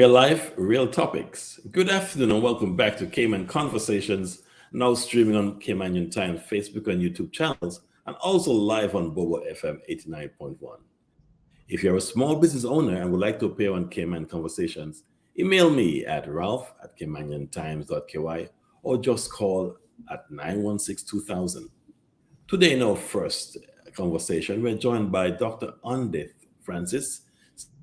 Real life, real topics. Good afternoon and welcome back to Cayman Conversations, now streaming on Cayman Times Facebook and YouTube channels, and also live on Bobo FM 89.1. If you're a small business owner and would like to appear on Cayman Conversations, email me at ralph@caymantimes.ky or just call at 916-2000. Today in our first conversation, we're joined by Dr. Andith Francis,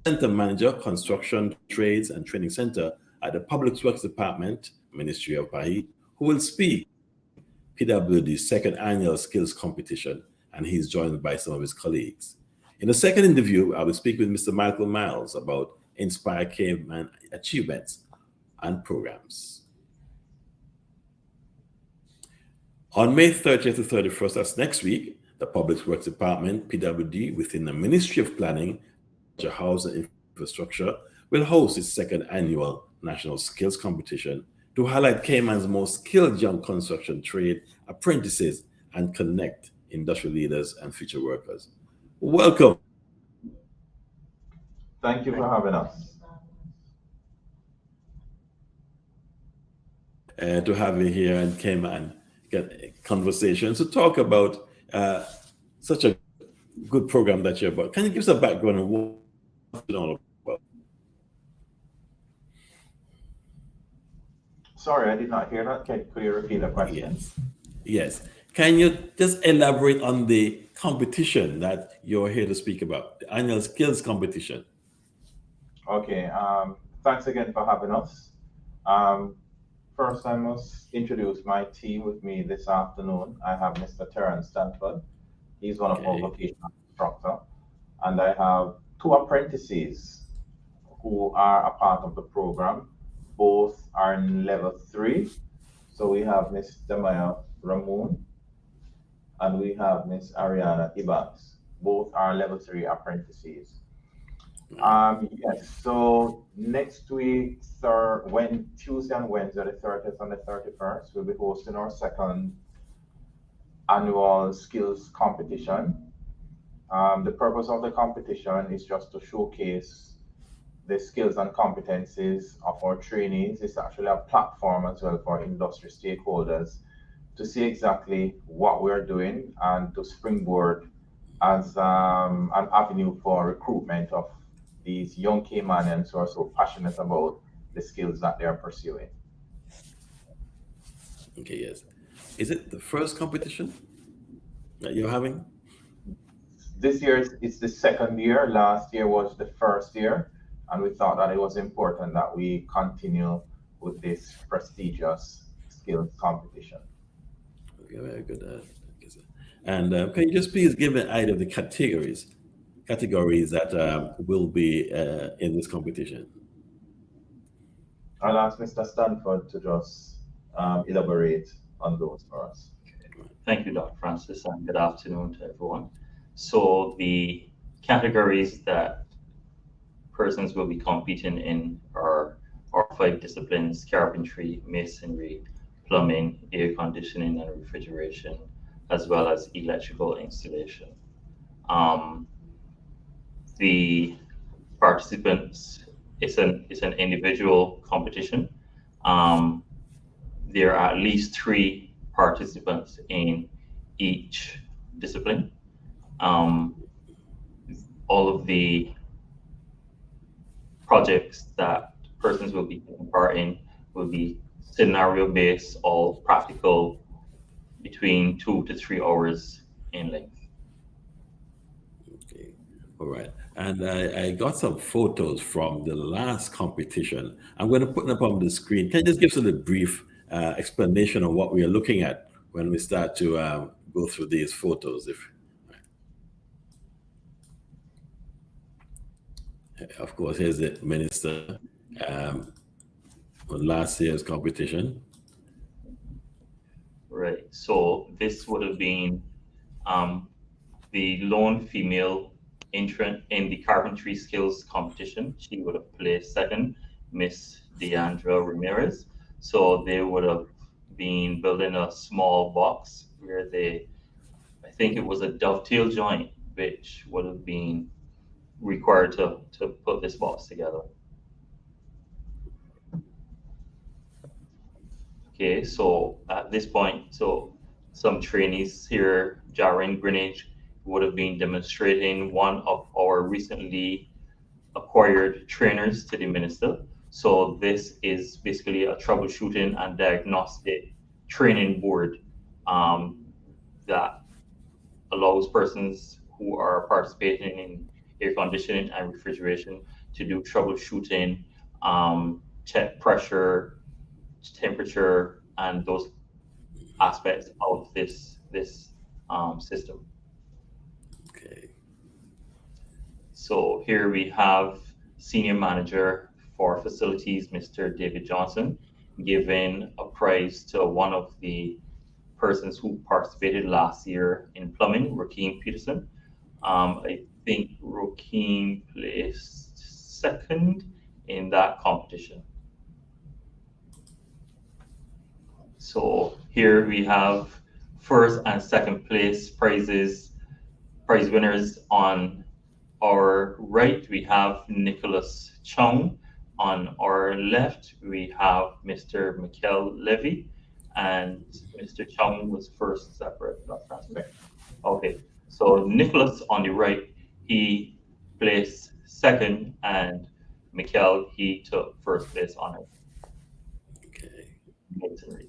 Center Manager, Construction, Trades and Training Center at the Public Works Department, Ministry of Paris, who will speak PWD's second annual skills competition, and he's joined by some of his colleagues. In the second interview, I will speak with Mr. Michael Miles about Inspire Cayman achievements and programs. On May 30th to 31st, that's next week, the Public Works Department, PWD, within the Ministry of Planning, Housing Infrastructure, will host its second annual National Skills Competition to highlight Cayman's most skilled young construction trade apprentices and connect industry leaders and future workers. Welcome. Thank you for having us. To have you here and Cayman Conversations to talk about such a good program that you're about. Can you give us a background on what it's all about? Sorry, I did not hear that. Could you repeat the question? Yes. Can you just elaborate on the competition that you're here to speak about, the annual skills competition? Okay. Thanks again for having us. First, I must introduce my team with me this afternoon. I have Mr. Terrence Stanford. He's one of our vocational instructors. And I have two apprentices who are a part of the program. Both are in level 3. So we have Ms. Damaya Ramon and we have Ms. Ariana Ibans. Both are level 3 apprentices. Yes, so next week, Tuesday and Wednesday, the 30th and the 31st, we'll be hosting our second annual skills competition. The purpose of the competition is just to showcase the skills and competencies of our trainees. It's actually a platform as well for industry stakeholders to see exactly what we're doing and to springboard as an avenue for recruitment of these young Caymanians who are so passionate about the skills that they are pursuing. Okay, yes. Is it the first competition that you're having? This year it's the second year. Last year was the first year, and we thought that it was important that we continue with this prestigious skills competition. Okay, very good. And can you just please give an idea of the categories that will be in this competition? I'll ask Mr. Stanford to just elaborate on those for us. Thank you, Dr. Francis, and good afternoon to everyone. So the categories that persons will be competing in are 5 disciplines: carpentry, masonry, plumbing, air conditioning and refrigeration, as well as electrical installation. The participants, it's an individual competition. There are at least 3 participants in each discipline. All of the projects that persons will be taking part in will be scenario-based, all practical, between 2 to 3 hours in length. Okay, all right. And I got some photos from the last competition. I'm going to put them up on the screen. Can you just give us a brief explanation of what we are looking at when we start to go through these photos? Of course, here's the minister on last year's competition. Right. So this would have been the lone female entrant in the carpentry skills competition. She would have placed second, Miss Deandra Ramirez. So they would have been building a small box where I think it was a dovetail joint, which would have been required to put this box together. Okay, so at this point, so some trainees here, Jaren Greenwich, would have been demonstrating one of our recently acquired trainers to the minister. So this is basically a troubleshooting and diagnostic training board um, that allows persons who are participating in air conditioning and refrigeration to do troubleshooting, check pressure, temperature, and those aspects of this system. Okay. So here we have Senior Manager for Facilities, Mr. David Johnson, giving a prize to one of the persons who participated last year in plumbing, Rakeem Peterson. I think Rakeem placed second in that competition. So here we have first and second place prize winners. On our right, we have Nicholas Chung. On our left, we have Mr. Mikkel Levy, and Mr. Chung was first. Is that correct? Not transfer. Okay. So Nicholas on the right, he placed second, and Mikkel, he took first place on it. Okay. Masonry.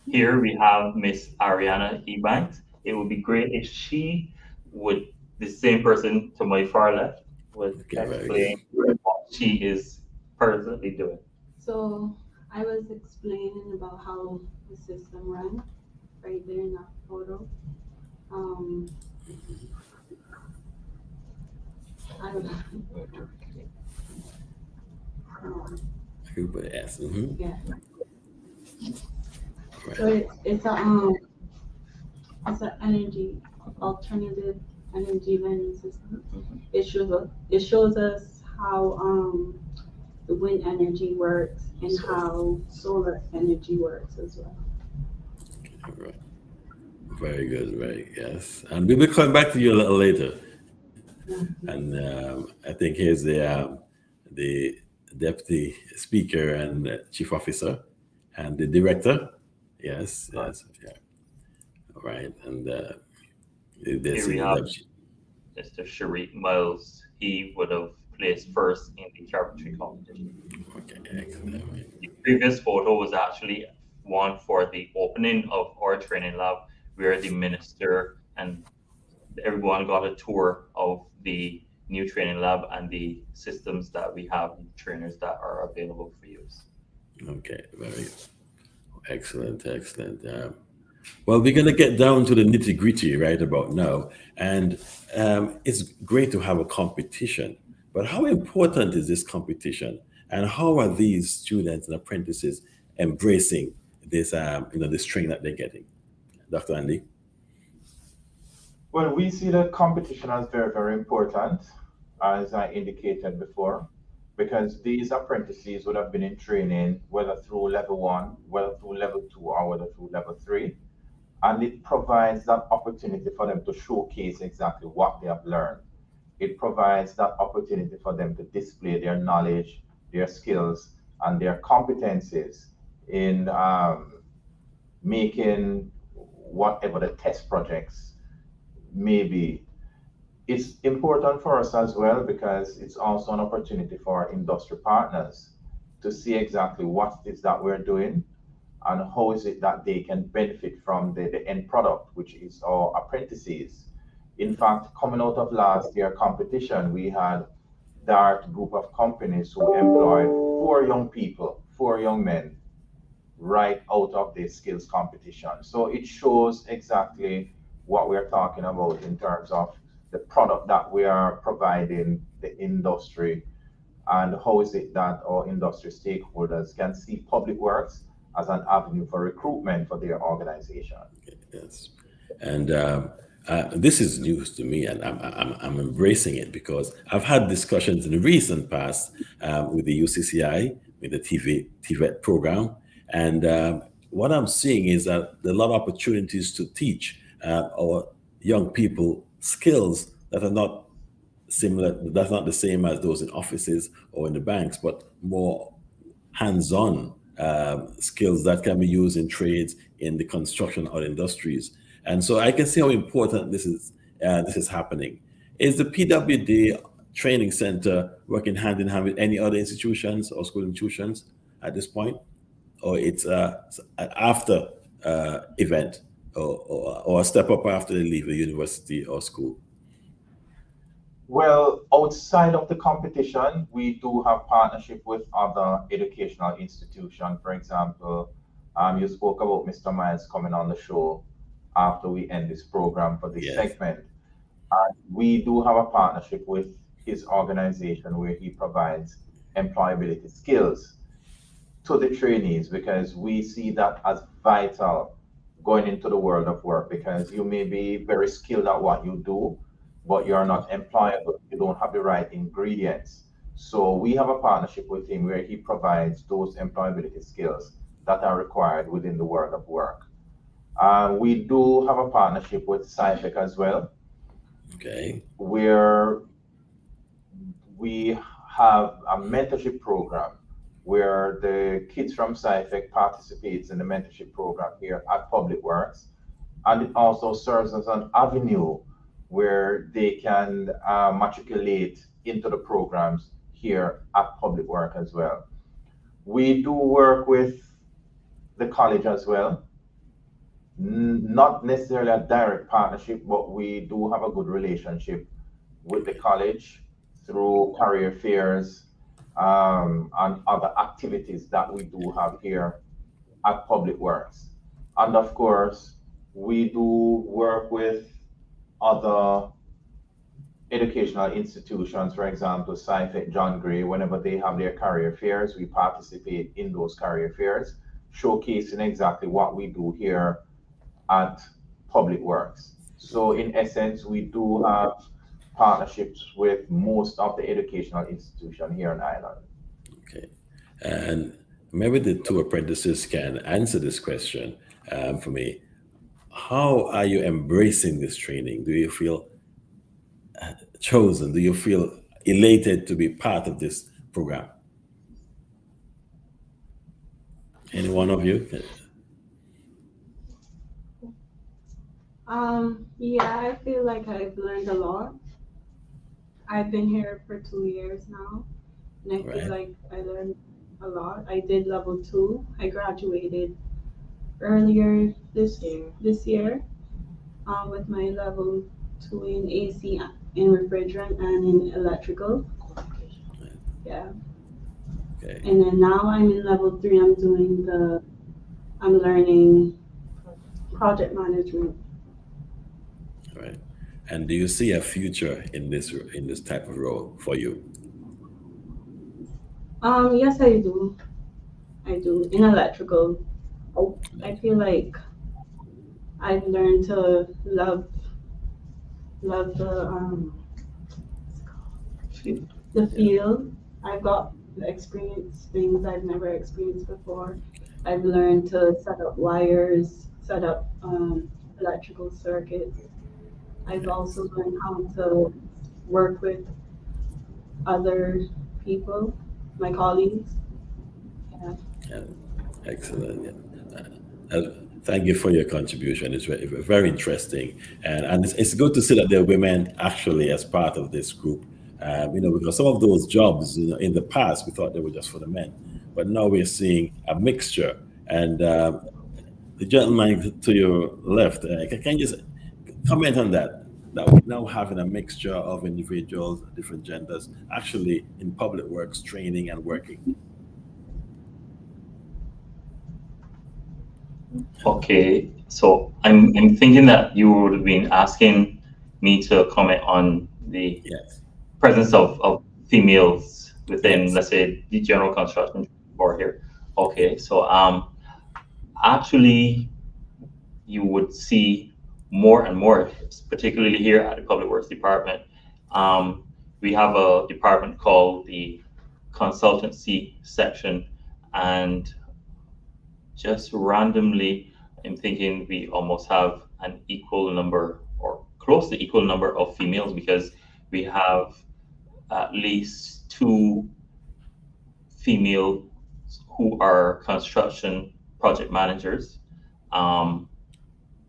Here we have Miss Ariana Ebanks. It would be great if she would, the same person to my far left, would Okay, very explain what she is presently doing. So I was explaining about how the system ran right there in that photo. Um, I don't know. Everybody asks. Mm-hmm. Yeah. Right. So it's an energy alternative energy lending system. It shows us how the wind energy works and how solar energy works as well. All right. Very good. Very yes. And we'll be coming back to you a little later. And I think here's the deputy speaker and chief officer and the director. Yes. Yes. Yeah. All right. And Here we have Mr. Sharif Miles. He would have placed first in the carpentry competition. Okay. Excellent. The previous photo was actually one for the opening of our training lab, where the minister and everyone got a tour of the new training lab and the systems that we have, trainers that are available for use. Okay. Very excellent. Excellent. Well, we're going to get down to the nitty gritty right about now. And it's great to have a competition. But how important is this competition? And how are these students and apprentices embracing this, this training that they're getting? Dr. Andy? Well, we see the competition as very, very important, as I indicated before, because these apprentices would have been in training, whether through level 1, whether through level 2, or whether through level 3. And it provides that opportunity for them to showcase exactly what they have learned. It provides that opportunity for them to display their knowledge, their skills, and their competencies in making whatever the test projects may be. It's important for us as well because it's also an opportunity for our industry partners to see exactly what it is that we're doing and how is it that they can benefit from the end product, which is our apprentices. In fact, coming out of last year competition, we had that group of companies who employed 4 young people, 4 young men, right out of the skills competition. So it shows exactly what we're talking about in terms of the product that we are providing the industry and how is it that our industry stakeholders can see public works as an avenue for recruitment for their organization. Yes. And this is news to me, and I'm embracing it because I've had discussions in the recent past with the UCCI, with the TVET program, and what I'm seeing is that there are a lot of opportunities to teach our young people skills that are not similar, that's not the same as those in offices or in the banks, but more hands-on skills that can be used in trades, in the construction or industries. And so I can see how important this is happening. Is the PWD Training Center working hand in hand with any other institutions or school institutions at this point? Or it's an after event, or a step up after they leave a university or school? Well, outside of the competition, we do have partnership with other educational institutions. For example, you spoke about Mr. Miles coming on the show after we end this program for this Yes. segment. We do have a partnership with his organization where he provides employability skills to the trainees, because we see that as vital going into the world of work, because you may be very skilled at what you do, but you're not employable. You don't have the right ingredients. So we have a partnership with him where he provides those employability skills that are required within the world of work. We do have a partnership with SciFec as well, Okay. where we have a mentorship program where the kids from SciFec participates in the mentorship program here at Public Works. And it also serves as an avenue where they can matriculate into the programs here at Public Work as well. We do work with the college as well, not necessarily a direct partnership, but we do have a good relationship with the college through career fairs and other activities that we do have here at Public Works. And of course, we do work with other educational institutions, for example, SciFec John Gray. Whenever they have their career fairs, we participate in those career fairs, showcasing exactly what we do here at Public Works. So in essence, we do have partnerships with most of the educational institutions here in Ireland. Okay. And maybe the two apprentices can answer this question for me. How are you embracing this training? Do you feel chosen? Do you feel elated to be part of this program? Any one of you? Yeah, I feel like I've learned a lot. I've been here for 2 years now, and I feel Right. like I learned a lot. I did level 2. I graduated earlier this year with my level 2 in AC, in refrigerant, and in electrical. Yeah, Okay. and then now I'm in level 3. I'm learning project management. Right. And do you see a future in this type of role for you? Yes, I do. I do in electrical. I feel like I've learned to love the field. I've got to experience things I've never experienced before. I've learned to set up wires, set up electrical circuits. I've also learned how to work with other people, my colleagues. Yeah. Yeah. Excellent. Yeah. Thank you for your contribution. It's very, very interesting, and it's good to see that there are women actually as part of this group. Because some of those jobs, in the past we thought they were just for the men, but now we're seeing a mixture. And the gentleman to your left, can you just comment on that? That we're now having a mixture of individuals, different genders, actually in public works, training and working. Okay, so I'm thinking that you would have been asking me to comment on the Yes. presence of females within, Yes. let's say, the general construction board here. Okay, so actually, you would see more and more, particularly here at the Public Works Department. We have a department called the consultancy section, and just randomly, I'm thinking we almost have an equal number or close to equal number of females, because we have at least 2 female who are construction project managers.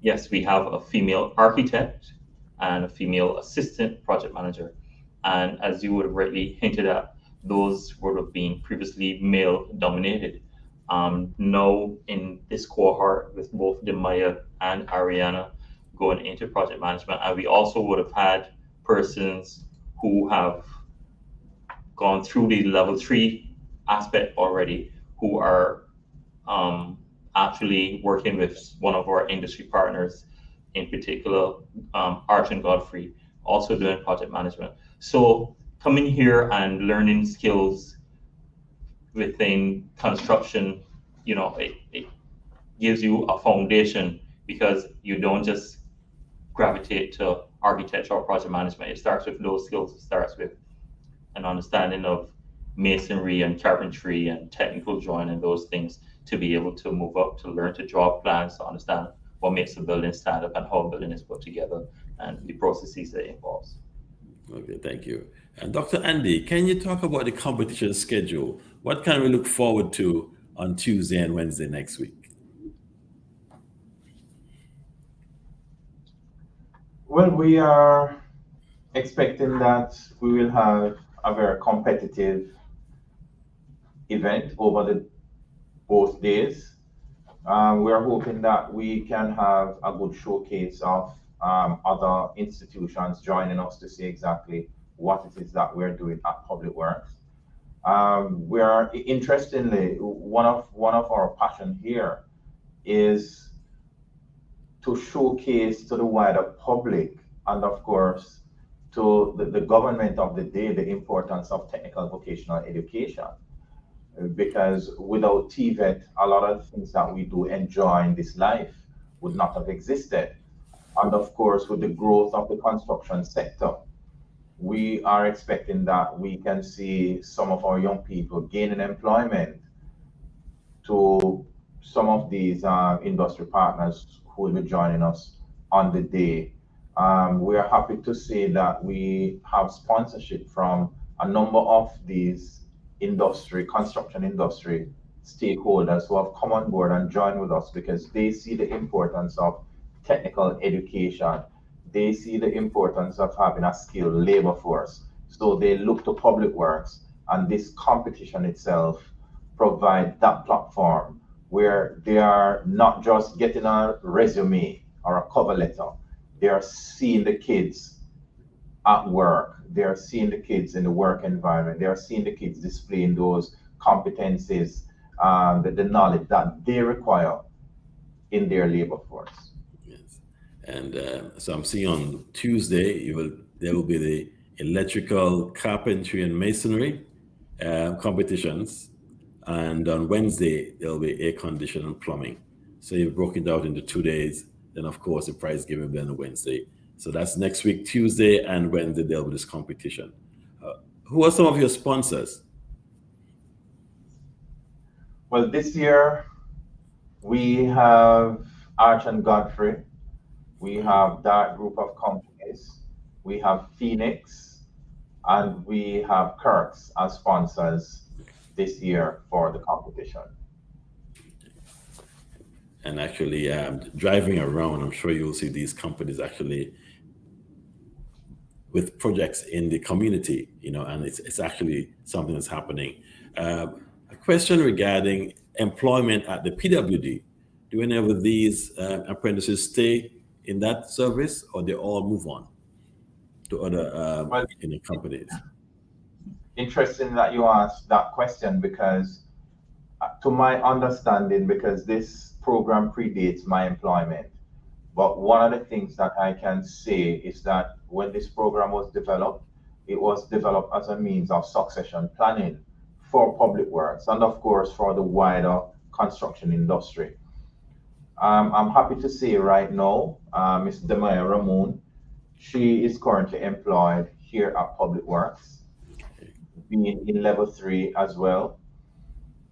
Yes, we have a female architect and a female assistant project manager. And as you would have rightly hinted at, those would have been previously male dominated. Now in this cohort with both Demaya and Ariana going into project management, and we also would have had persons who have gone through the level 3 aspect already, who are actually working with one of our industry partners, in particular, Arch and Godfrey, also doing project management. So coming here and learning skills within construction, it gives you a foundation, because you don't just gravitate to architecture or project management. It starts with those skills. It starts with an understanding of masonry and carpentry and technical drawing and those things, to be able to move up, to learn to draw plans, to understand what makes a building stand up and how a building is put together and the processes that it involves. Okay, thank you. And Dr. Andy, can you talk about the competition schedule? What can we look forward to on Tuesday and Wednesday next week? Well, we are expecting that we will have a very competitive event over the both days. We are hoping that we can have a good showcase of other institutions joining us to see exactly what it is that we're doing at Public Works. We are, interestingly, one of our passion here is to showcase to the wider public, and of course to the government of the day, the importance of technical vocational education. Because without TVET, a lot of things that we do enjoy in this life would not have existed. And of course, with the growth of the construction sector, we are expecting that we can see some of our young people gaining employment to some of these industry partners who will be joining us on the day. We are happy to say that we have sponsorship from a number of these construction industry stakeholders who have come on board and joined with us, because they see the importance of technical education. They see the importance of having a skilled labor force. So they look to Public Works, and this competition itself provide that platform where they are not just getting a resume or a cover letter. They are seeing the kids at work. They are seeing the kids in the work environment. They are seeing the kids displaying those competencies, the knowledge that they require in their labor force. Yes. And so I'm seeing on Tuesday, there will be the electrical, carpentry, and masonry competitions. And on Wednesday, there'll be air conditioning and plumbing. So you've broken it out into 2 days. Then, of course, the prize giving will be on Wednesday. So that's next week, Tuesday and Wednesday, there'll be this competition. Who are some of your sponsors? Well, this year we have Arch and Godfrey. We have that group of companies. We have Phoenix, and we have Kirk's as sponsors this year for the competition. And actually, driving around, I'm sure you'll see these companies actually with projects in the community, and it's actually something that's happening. A question regarding employment at the PWD. Do any of these apprentices stay in that service, or they all move on to other companies? Interesting that you asked that question, because to my understanding, because this program predates my employment, but one of the things that I can say is that when this program was developed, it was developed as a means of succession planning for Public Works and of course for the wider construction industry. I'm happy to say right now, Ms. Demaya Ramon, she is currently employed here at Public Works, being in level 3 as well.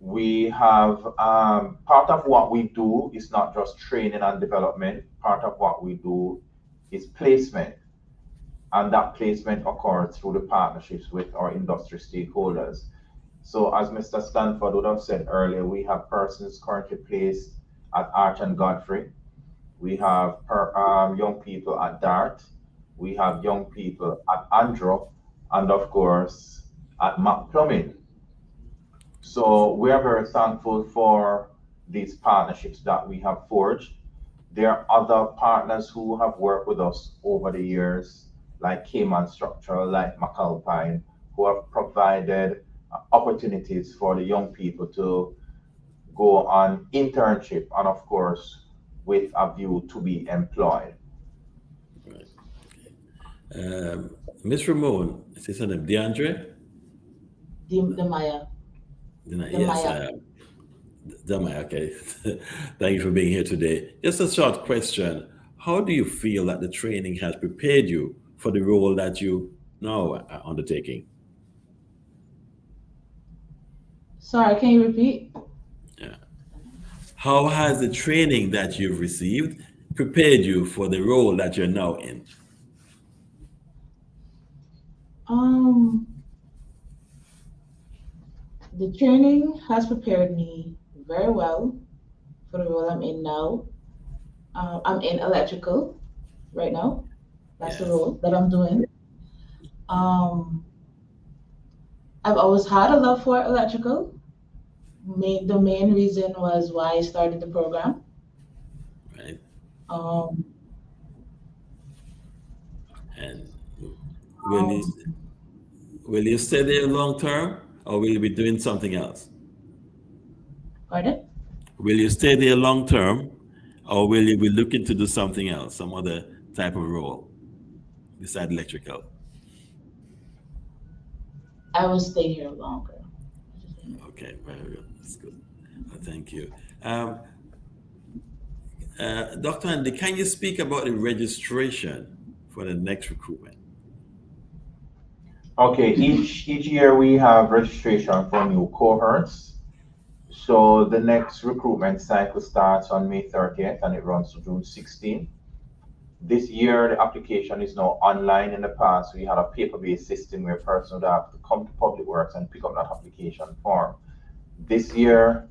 We have part of what we do is not just training and development. Part of what we do is placement, and that placement occurs through the partnerships with our industry stakeholders. So as Mr. Stanford would have said earlier, we have persons currently placed at Arch and Godfrey. We have young people at Dart. We have young people at Andro, and of course at Mac Plumbing. So we are very thankful for these partnerships that we have forged. There are other partners who have worked with us over the years, like Cayman Structural, like McAlpine, who have provided opportunities for the young people to go on internship and, of course, with a view to be employed. Right. Miss Ramon, is this her name? DeAndre? The Maya. The Yes, Maya. Damai, okay. Thank you for being here today. Just a short question. How do you feel that the training has prepared you for the role that you now are undertaking? Sorry, can you repeat? Yeah. How has the training that you've received prepared you for the role that you're now in? Um, the training has prepared me very well for the role I'm in now. I'm in electrical right now. That's the Yes. role that I'm doing. Um, I've always had a love for electrical. The main reason was why I started the program. Right. Um, And will you um, will you stay there long term or will you be doing something else? Pardon? Will you stay there long term or will you be looking to do something else, some other type of role beside electrical? I will stay here longer. Okay, very good. That's good. Thank you. Dr. Andy, can you speak about the registration for the next recruitment? Okay, each year we have registration for new cohorts. So the next recruitment cycle starts on May 30th and it runs to June 16th. This year, the application is now online. In the past, we had a paper-based system where persons would have to come to Public Works and pick up that application form. This year,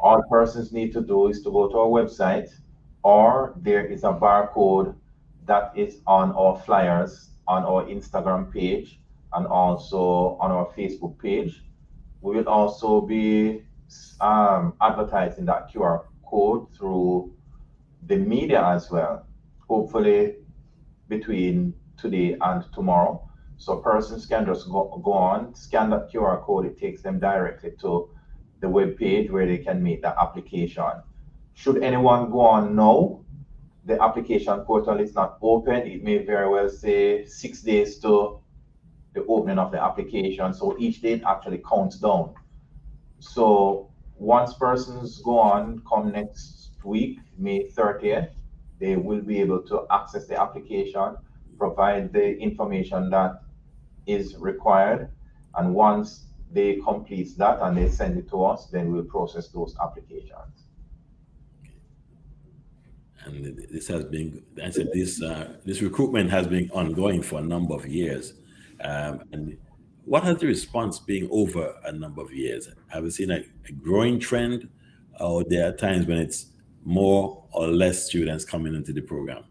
all persons need to do is to go to our website, or there is a barcode that is on our flyers on our Instagram page and also on our Facebook page. We will also be advertising that QR code through the media as well, hopefully between today and tomorrow. So persons can just go on, scan that QR code, it takes them directly to the web page where they can make the application. Should anyone go on now, the application portal is not open. It may very well say 6 days to the opening of the application. So each day it actually counts down. So once persons go on, come next week, May 30th, they will be able to access the application, provide the information that is required. And once they complete that and they send it to us, then we'll process those applications. And this has been, I said, this recruitment has been ongoing for a number of years. And what has the response been over a number of years? Have you seen a growing trend, or there are times when it's more or less students coming into the program?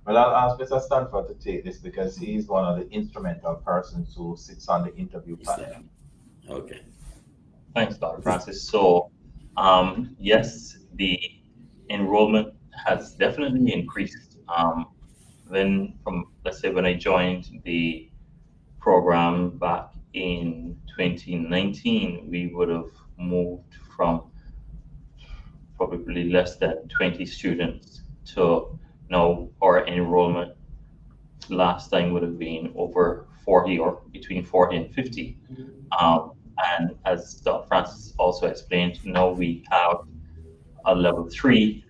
Well, I'll ask Mr. Stanford to take this because he's one of the instrumental persons who sits on the interview panel. Okay. Thanks, Dr. Francis. So, yes, the enrollment has definitely increased. Then from, let's say, when I joined the program back in 2019, we would have moved from probably less than 20 students to now our enrollment last time would have been over 40 or between 40 and 50. And as Dr. Francis also explained, now we have a level 3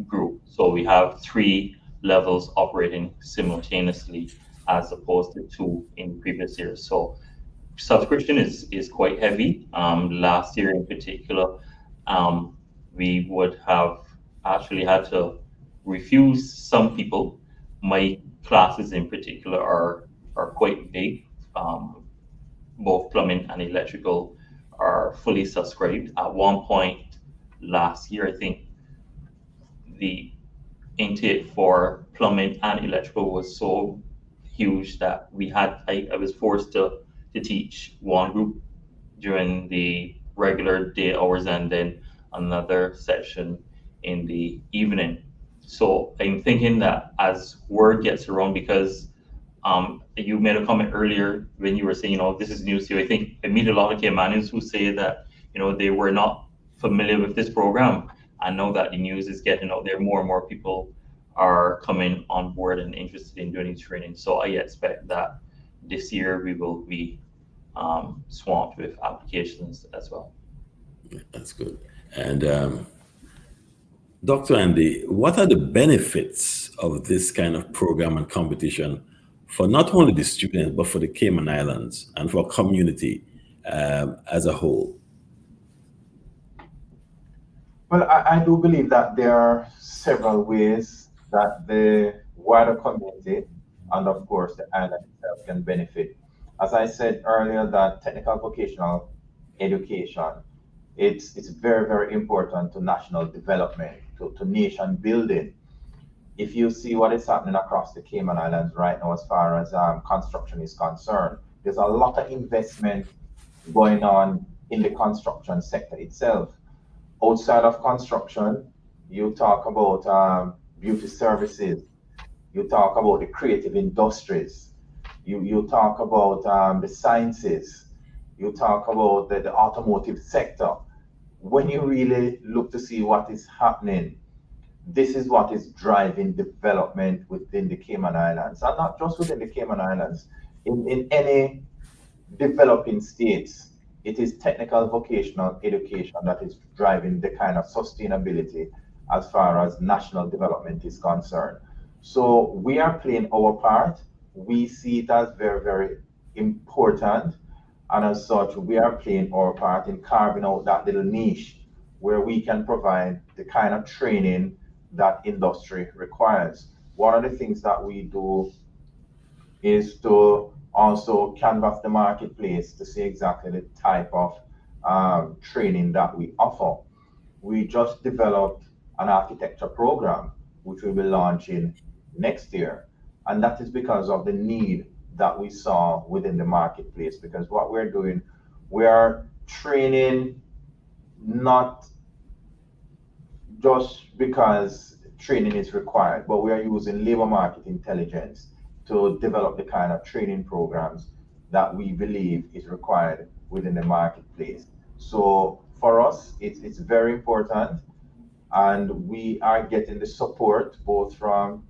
group. So we have 3 levels operating simultaneously as opposed to 2 in previous years. So subscription is quite heavy. Last year in particular, we would have actually had to refuse some people. My classes in particular are quite big. both plumbing and electrical are fully subscribed. At one point last year, I think the intake for plumbing and electrical was so huge that I was forced to teach one group during the regular day hours and then another section in the evening. So I'm thinking that as word gets around, because you made a comment earlier when you were saying, this is news to you. I think I meet a lot of Caymanians who say that, they were not familiar with this program. And now that the news is getting out there, more and more people are coming on board and interested in doing training. So I expect that this year we will be swamped with applications as well. That's good. And Dr. Andy, what are the benefits of this kind of program and competition for not only the students, but for the Cayman Islands and for community as a whole? Well, I do believe that there are several ways that the wider community and, of course, the island itself can benefit. As I said earlier, that technical vocational education, it's very, very important to national development, to nation building. If you see what is happening across the Cayman Islands right now as far as construction is concerned, there's a lot of investment going on in the construction sector itself. Outside of construction, you talk about beauty services, you talk about the creative industries, you talk about the sciences, you talk about the automotive sector. When you really look to see what is happening, this is what is driving development within the Cayman Islands, and not just within the Cayman Islands, in any developing states. It is technical vocational education that is driving the kind of sustainability as far as national development is concerned. So we are playing our part. We see it as very, very important. And as such, we are playing our part in carving out that little niche where we can provide the kind of training that industry requires. One of the things that we do is to also canvass the marketplace to see exactly the type of training that we offer. We just developed an architecture program, which we'll be launching next year. And that is because of the need that we saw within the marketplace. Because what we're doing, we are training not just because training is required, but we are using labor market intelligence to develop the kind of training programs that we believe is required within the marketplace. So for us, it's very important, and we are getting the support both from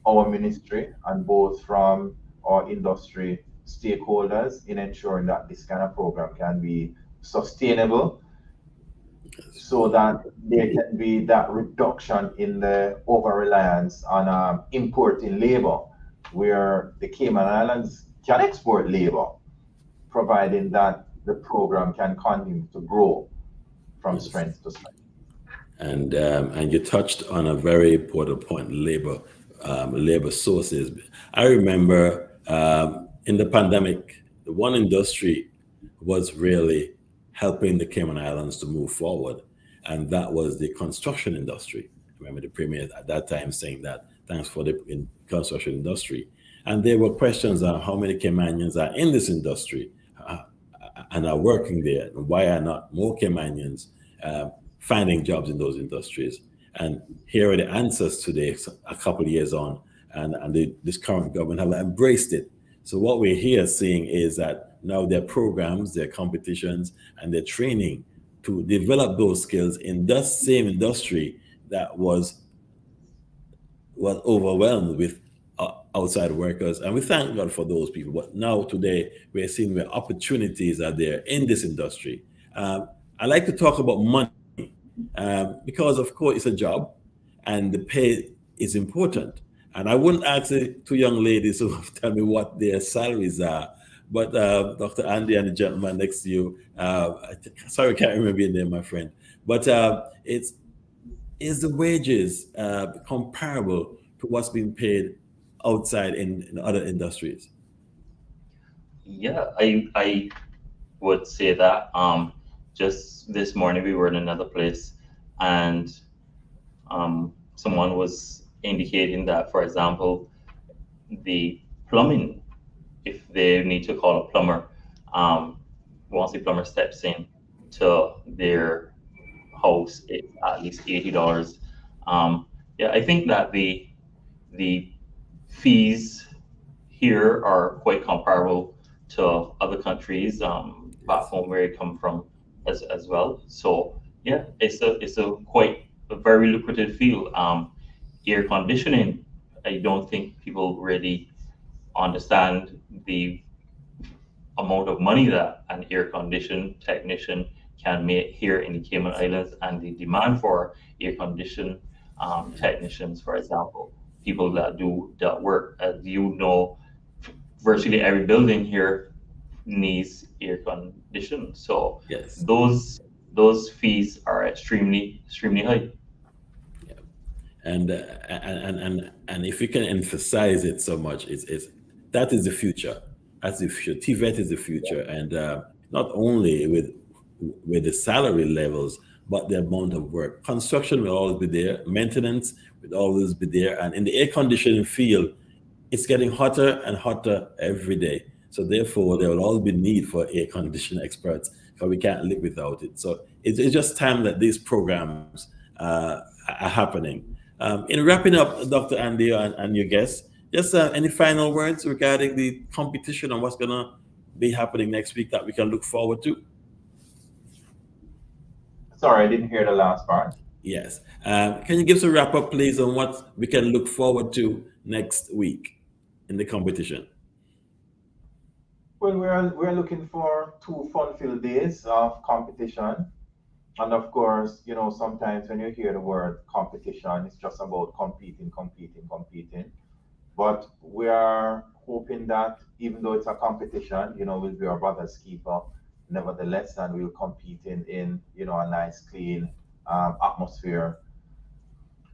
our ministry and both from our industry stakeholders in ensuring that this kind of program can be sustainable, so that there can be that reduction in the over reliance on importing labor, where the Cayman Islands can export labor, providing that the program can continue to grow from strength to strength. And you touched on a very important point: labor sources. I remember in the pandemic, the one industry was really helping the Cayman Islands to move forward, and that was the construction industry. I remember the premier at that time saying that, thanks for the construction industry. And there were questions on how many Caymanians are in this industry and are working there, and why are not more Caymanians finding jobs in those industries? And here are the answers today, a couple of years on, and this current government have embraced it. So what we're here seeing is that now their programs, their competitions, and their training to develop those skills in that same industry that was overwhelmed with outside workers. And we thank God for those people. But now today, we're seeing where opportunities are there in this industry. I like to talk about money because, of course, it's a job and the pay is important. And I wouldn't ask the two young ladies to tell me what their salaries are, but Dr. Andy and the gentleman next to you, sorry, I can't remember your name, my friend, but is the wages comparable to what's being paid outside in other industries? Yeah, I would say that. Just this morning we were in another place, and someone was indicating that, for example, the plumbing, if they need to call a plumber, um, once the plumber steps in to their house, it's at least $80. Yeah, I think that the fees here are quite comparable to other countries back Yes. home where you come from as well. So yeah, it's a quite a very lucrative field. Air conditioning, I don't think people really understand the amount of money that an air condition technician can make here in the Cayman Islands, and the demand for air condition technicians, for example, people that do that work. As you know, virtually every building here needs air conditioning. So Yes. those fees are extremely high. Yeah. And if we can emphasize it so much, it's that is the future. That's the future. TVET is the future, and not only with the salary levels, but the amount of work. Construction will always be there. Maintenance will always be there, and in the air conditioning field, it's getting hotter and hotter every day. So therefore, there will always be need for air conditioning experts because we can't live without it. So it's just time that these programs are happening. In wrapping up, Dr. Andy and your guests, just any final words regarding the competition and what's going to be happening next week that we can look forward to? Sorry, I didn't hear the last part. Yes. Can you give us a wrap up, please, on what we can look forward to next week in the competition? Well, we're looking for two fun-filled days of competition. And of course, sometimes when you hear the word competition, it's just about competing, competing, competing. But we are hoping that even though it's a competition, we'll be our brother's keeper, nevertheless, and we'll compete in a nice, clean atmosphere.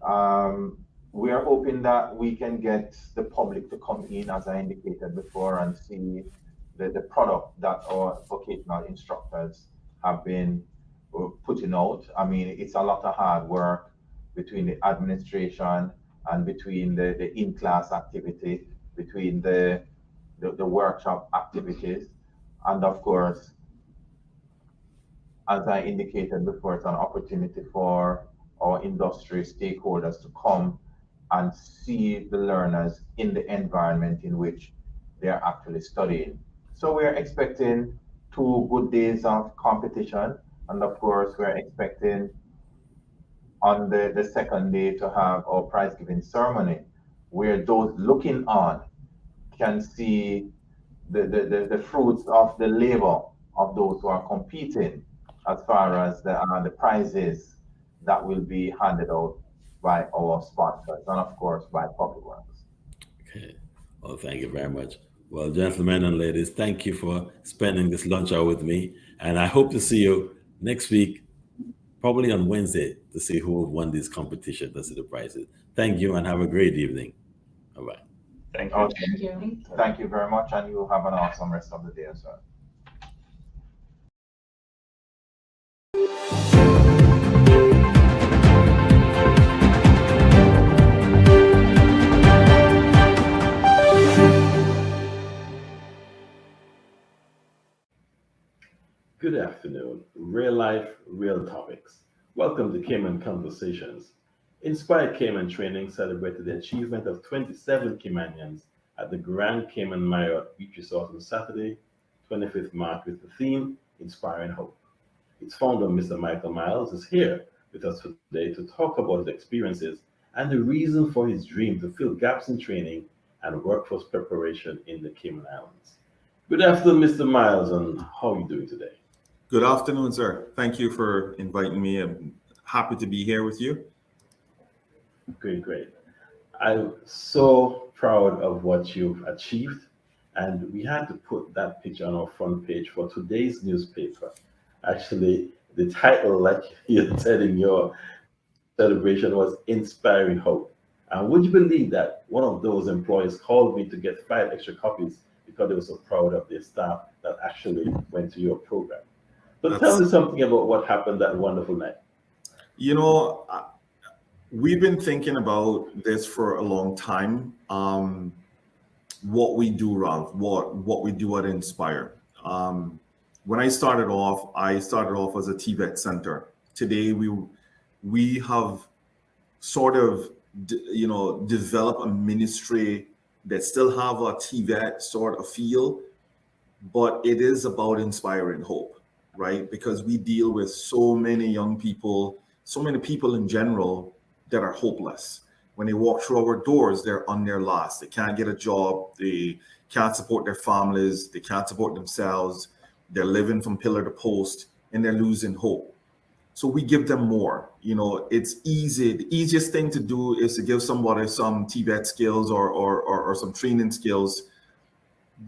Um, we are hoping that we can get the public to come in, as I indicated before, and see the product that our vocational instructors have been putting out. I mean, it's a lot of hard work between the administration and between the in-class activity, between the workshop activities, and of course, as I indicated before, it's an opportunity for our industry stakeholders to come and see the learners in the environment in which they are actually studying. So we're expecting 2 good days of competition, and of course, we're expecting on the second day to have our prize giving ceremony, where those looking on can see the fruits of the labor of those who are competing as far as the prizes that will be handed out by our sponsors and of course by Public Works. Okay. Well, thank you very much. Well, gentlemen and ladies, thank you for spending this lunch hour with me. And I hope to see you next week, probably on Wednesday, to see who won this competition, to see the prizes. Thank you and have a great evening. Bye bye. Thank you. Okay, Thank you. Thank you. thank you very much, and you have an awesome rest of the day as well. Good afternoon. Real life, real topics. Welcome to Cayman Conversations. Inspired Cayman Training celebrated the achievement of 27 Caymanians at the Grand Cayman Marriott Beach Resort on Saturday, 25th March, with the theme Inspiring Hope. Its founder, Mr. Michael Miles, is here with us today to talk about his experiences and the reason for his dream to fill gaps in training and workforce preparation in the Cayman Islands. Good afternoon, Mr. Miles, and how are you doing today? Good afternoon, sir. Thank you for inviting me. I'm happy to be here with you. Great, great. I'm so proud of what you've achieved, and we had to put that picture on our front page for today's newspaper. Actually, the title, like you said in your celebration, was Inspiring Hope. And would you believe that one of those employees called me to get 5 extra copies because they were so proud of their staff that actually went to your program. So tell That's- me something about what happened that wonderful night. You know, we've been thinking about this for a long time. What we do, Ralph, what we do at Inspire. When I started off as a TVET center. Today we have sort of developed a ministry that still have a TVET sort of feel, but it is about inspiring hope, right? Because we deal with so many young people, so many people in general that are hopeless. When they walk through our doors, they're on their last. They can't get a job. They can't support their families. They can't support themselves. They're living from pillar to post and they're losing hope. So we give them more. It's easy. The easiest thing to do is to give somebody some TVET skills or some training skills,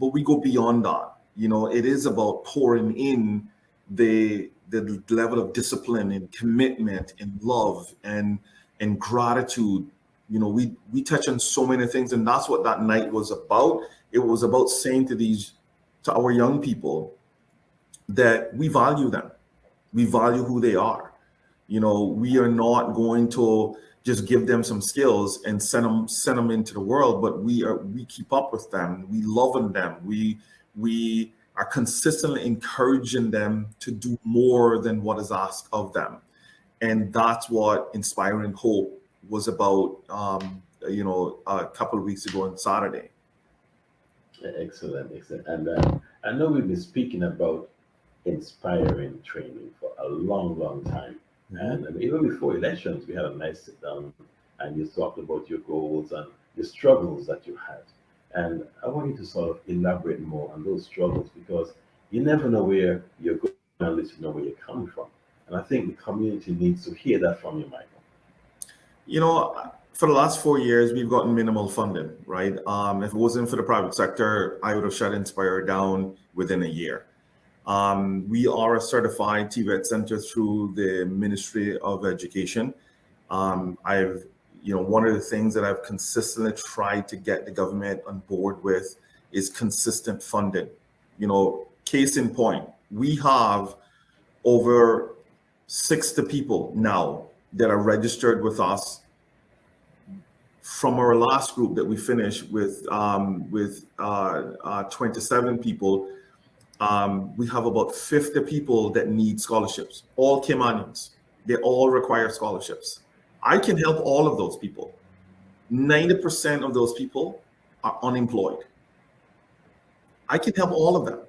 but we go beyond that. It is about pouring in the level of discipline and commitment and love and gratitude. We touch on so many things, and that's what that night was about. It was about saying to our young people that we value them. We value who they are. We are not going to just give them some skills and send them into the world, but we keep up with them. We love on them. We are consistently encouraging them to do more than what is asked of them. And that's what Inspiring Hope was about, a couple of weeks ago on Saturday. Excellent. And I know we've been speaking about inspiring training for a long, long time. And even before elections, we had a nice sit down and you talked about your goals and the struggles that you had. And I want you to sort of elaborate more on those struggles because you never know where you're going unless you know where you're coming from. And I think the community needs to hear that from you, Michael. For the last 4 years, we've gotten minimal funding, right? If it wasn't for the private sector, I would have shut Inspire down within a year. We are a certified TVET center through the Ministry of Education. One of the things that I've consistently tried to get the government on board with is consistent funding. Case in point, we have over 60 people now that are registered with us. From our last group that we finished with 27 people, we have about 50 people that need scholarships, all Caymanians. They all require scholarships. I can help all of those people. 90% of those people are unemployed. I can help all of them.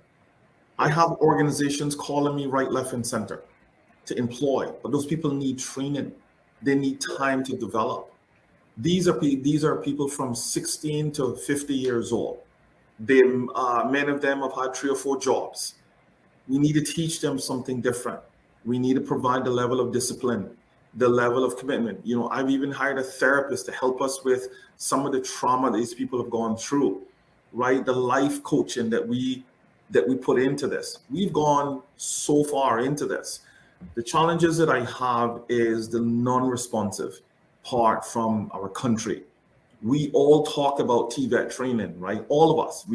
I have organizations calling me right, left, and center to employ, but those people need training. They need time to develop. These are people from 16 to 50 years old. Many of them have had 3 or 4 jobs. We need to teach them something different. We need to provide the level of discipline, the level of commitment. I've even hired a therapist to help us with some of the trauma these people have gone through, right? The life coaching that we put into this. We've gone so far into this. The challenges that I have is the non-responsive part from our country. We all talk about TVET training, right? All of us.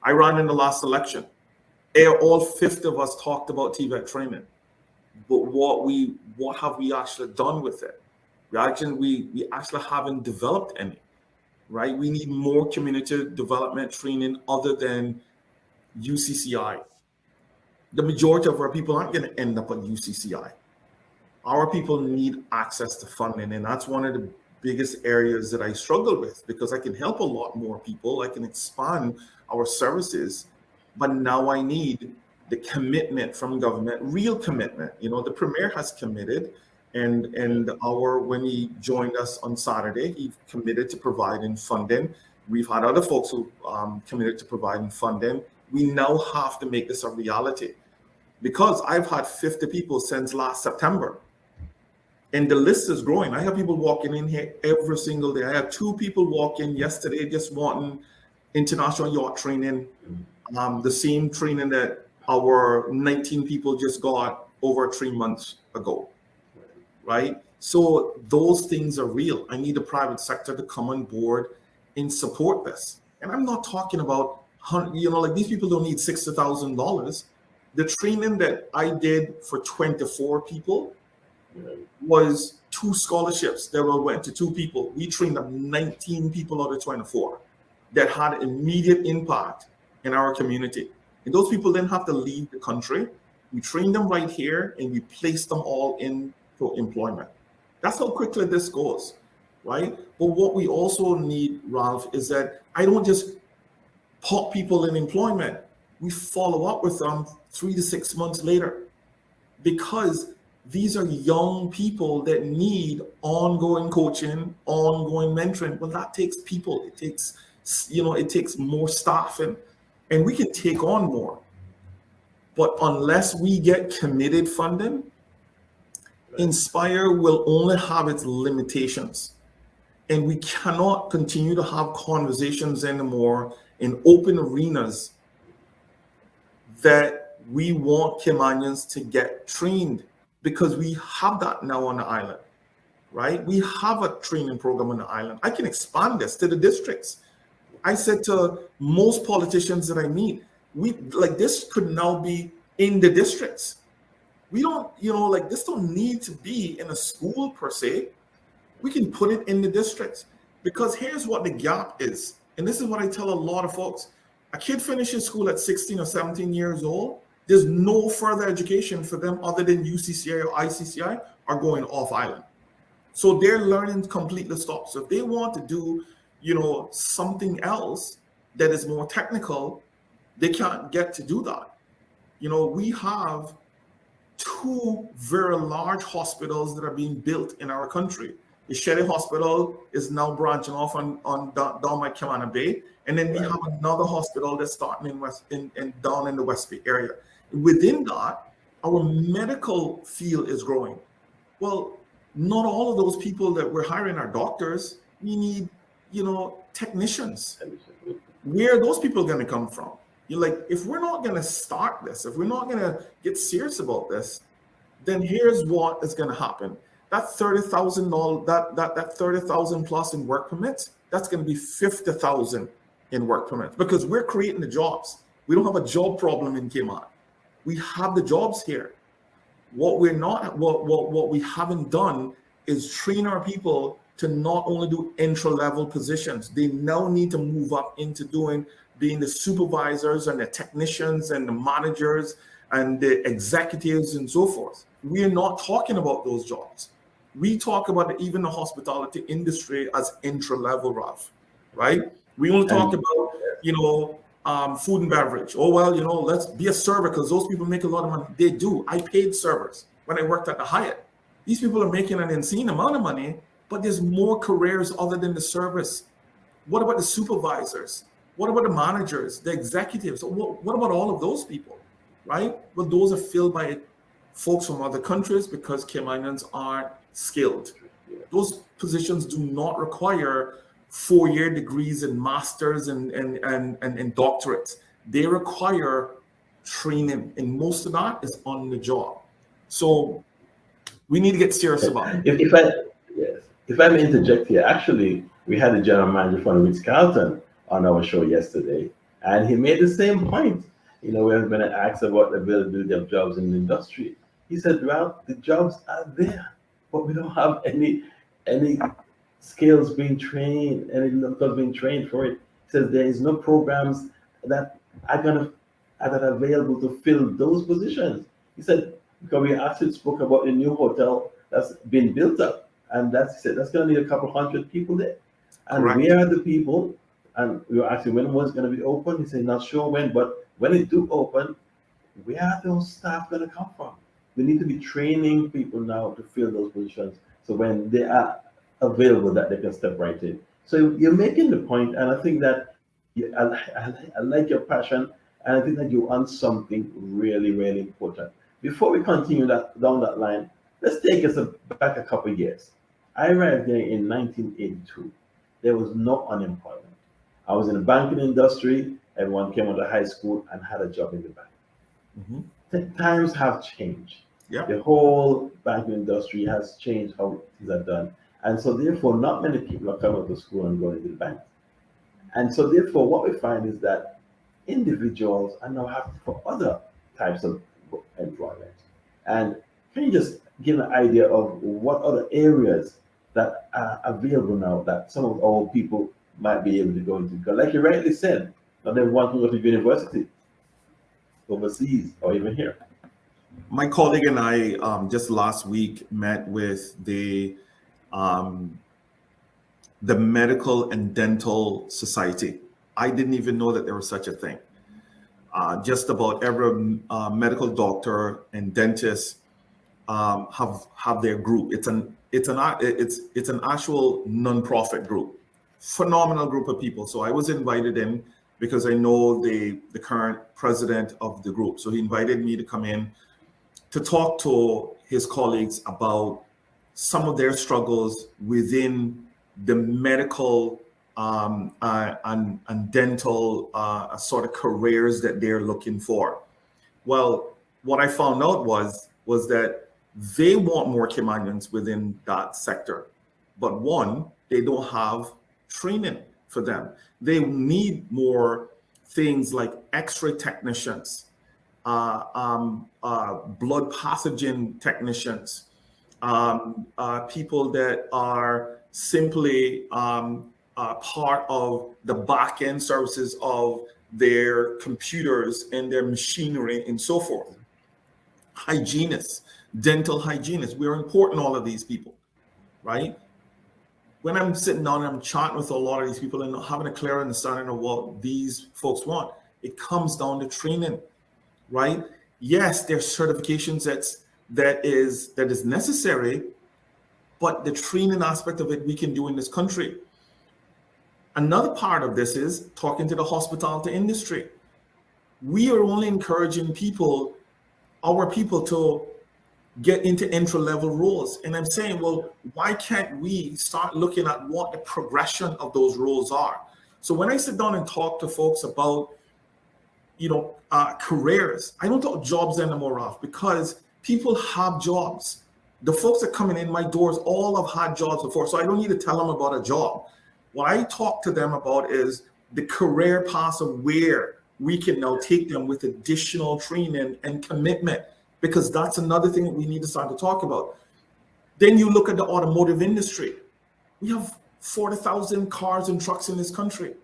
I ran in the last election. All 50 of us talked about TVET training. But what have we actually done with it? We actually haven't developed any, right? We need more community development training other than UCCI. The majority of our people aren't going to end up at UCCI. Our people need access to funding, and that's one of the biggest areas that I struggle with because I can help a lot more people. I can expand our services, but now I need the commitment from government, real commitment. The Premier has committed, and when he joined us on Saturday, he committed to providing funding. We've had other folks who committed to providing funding. We now have to make this a reality because I've had 50 people since last September. And the list is growing. I have people walking in here every single day. I had 2 people walk in yesterday just wanting international yacht training, the same training that our 19 people just got over 3 months ago, right? So those things are real. I need the private sector to come on board and support this. And I'm not talking about like these people don't need $60,000. The training that I did for 24 people was 2 scholarships that went to 2 people. We trained up 19 people out of 24 that had immediate impact in our community. And those people didn't have to leave the country. We trained them right here and we placed them all into employment. That's how quickly this goes, right? But what we also need, Ralph, is that I don't just put people in employment. We follow up with them 3 to 6 months later, because these are young people that need ongoing coaching, ongoing mentoring. Well, that takes people. It takes more staff, and we can take on more. But unless we get committed funding, Inspire will only have its limitations. And we cannot continue to have conversations anymore in open arenas that we want Caymanians to get trained, because we have that now on the island, right? We have a training program on the island. I can expand this to the districts. I said to most politicians that I meet, this could now be in the districts. We don't, this don't need to be in a school per se. We can put it in the districts, because here's what the gap is. And this is what I tell a lot of folks. A kid finishes school at 16 or 17 years old. There's no further education for them other than UCCI or ICCI are going off island. So their learning completely stops. So if they want to do, something else that is more technical, they can't get to do that. We have 2 very large hospitals that are being built in our country. The Shelley Hospital is now branching off on down by Cayman Bay, and then we have another hospital that's starting down in the West Bay area. Within that, our medical field is growing. Well, not all of those people that we're hiring are doctors. We need, technicians. Where are those people going to come from? If we're not going to start this, if we're not going to get serious about this, then here's what is going to happen. That $30,000, that 30,000 plus in work permits, that's going to be 50,000 in work permits, because we're creating the jobs. We don't have a job problem in Cayman. We have the jobs here. What we haven't done is train our people to not only do entry-level positions. They now need to move up into being the supervisors and the technicians and the managers and the executives and so forth. We are not talking about those jobs. We talk about even the hospitality industry as entry-level, Ralph, right? We only talk about, food and beverage. Oh, well, let's be a server because those people make a lot of money. They do. I paid servers when I worked at the Hyatt. These people are making an insane amount of money, but there's more careers other than the service. What about the supervisors? What about the managers, the executives? What about all of those people, right? Well, those are filled by folks from other countries because Caymanians aren't skilled. Those positions do not require 4-year degrees and masters and doctorates. They require training, and most of that is on the job. So we need to get serious about it. If I may interject here, actually, we had the general manager from Ritz-Carlton on our show yesterday, and he made the same point. We have been asked about the availability of jobs in the industry. He said, well, the jobs are there, but we don't have any skills being trained, any locals being trained for it. He says there is no programs that are available to fill those positions. He said, because we actually spoke about a new hotel that's been built up, and that's going to need a couple hundred people there. And where are the people? And we were asking when was going to be open. He said, not sure when, but when it do open, where are those staff going to come from? We need to be training people now to fill those positions, so when they are available, that they can step right in. So you're making the point, and I think that I like your passion, and I think that you're on something really, really important. Before we continue down that line, let's take us back a couple of years. I arrived there in 1982. There was no unemployment. I was in the banking industry. Everyone came out of high school and had a job in the bank. Mm-hmm. Times have changed. Yeah. The whole banking industry has changed how things are done. And so therefore, not many people are coming to school and going to the bank. And so therefore, what we find is that individuals are now having for other types of employment. And can you just give an idea of what other areas that are available now that some of our people might be able to go into? Because like you rightly said, not everyone can go to university overseas or even here. My colleague and I just last week met with um, the Medical and Dental Society. I didn't even know that there was such a thing. Just about every medical doctor and dentist have their group. It's an actual non-profit group, phenomenal group of people. So I was invited in because I know the current president of the group. So he invited me to come in to talk to his colleagues about some of their struggles within the medical and dental sort of careers that they're looking for. Well, what I found out was that they want more Caymanians within that sector, but one, they don't have training for them. They need more things like X-ray technicians, blood pathogen technicians, people that are simply part of the back end services of their computers and their machinery and so forth. Hygienists, dental hygienists, we're importing all of these people, right? When I'm sitting down and I'm chatting with a lot of these people and having a clear understanding of what these folks want, it comes down to training, right? Yes, there's certifications that is necessary, but the training aspect of it we can do in this country. Another part of this is talking to the hospitality industry. We are only encouraging our people to get into entry-level roles. And I'm saying, well, why can't we start looking at what the progression of those roles are? So when I sit down and talk to folks about, careers, I don't talk jobs anymore, Ralph, because people have jobs. The folks that coming in my doors all have had jobs before, so I don't need to tell them about a job. What I talk to them about is the career path of where we can now take them with additional training and commitment, because that's another thing that we need to start to talk about. Then you look at the automotive industry. We have 40,000 cars and trucks in this country.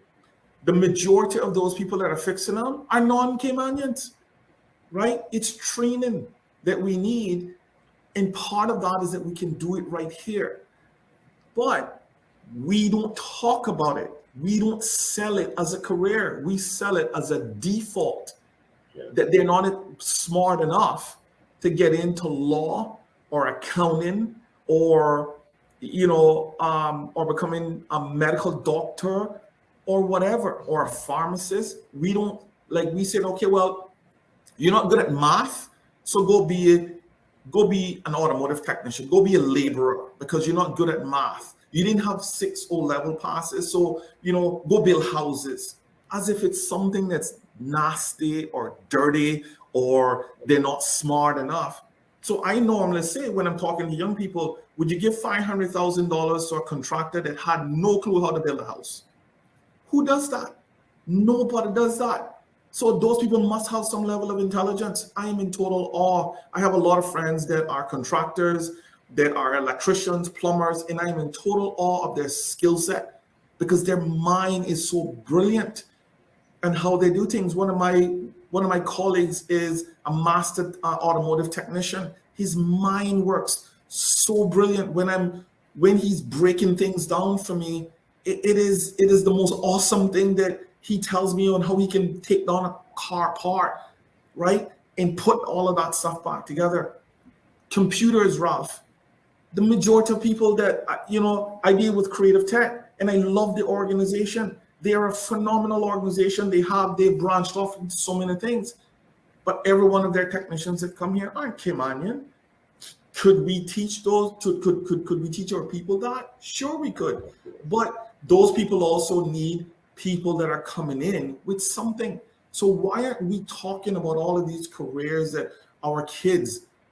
The majority of those people that are fixing them are non-Caymanians, right? It's training that we need. And part of that is that we can do it right here. But we don't talk about it. We don't sell it as a career. We sell it as a default, that they're not smart enough to get into law or accounting or becoming a medical doctor or whatever, or a pharmacist. We said, okay, well, you're not good at math, so go be an automotive technician, go be a laborer because you're not good at math. You didn't have 6 O-level passes, so go build houses, as if it's something that's nasty or dirty or they're not smart enough. So I normally say, when I'm talking to young people, would you give $500,000 to a contractor that had no clue how to build a house? Who does that? Nobody does that. So those people must have some level of intelligence. I am in total awe. I have a lot of friends that are contractors, that are electricians, plumbers, and I am in total awe of their skill set because their mind is so brilliant and how they do things. One of my colleagues is a master automotive technician. His mind works so brilliant. When he's breaking things down for me, it is the most awesome thing that he tells me on how he can take down a car part, right? And put all of that stuff back together. Computers, Ralph. The majority of people that, I deal with creative tech, and I love the organization. They are a phenomenal organization. They've branched off into so many things. But every one of their technicians that come here aren't Caymanian. Could we teach those? Could we teach our people that? Sure, we could. But those people also need people that are coming in with something. So why aren't we talking about all of these careers that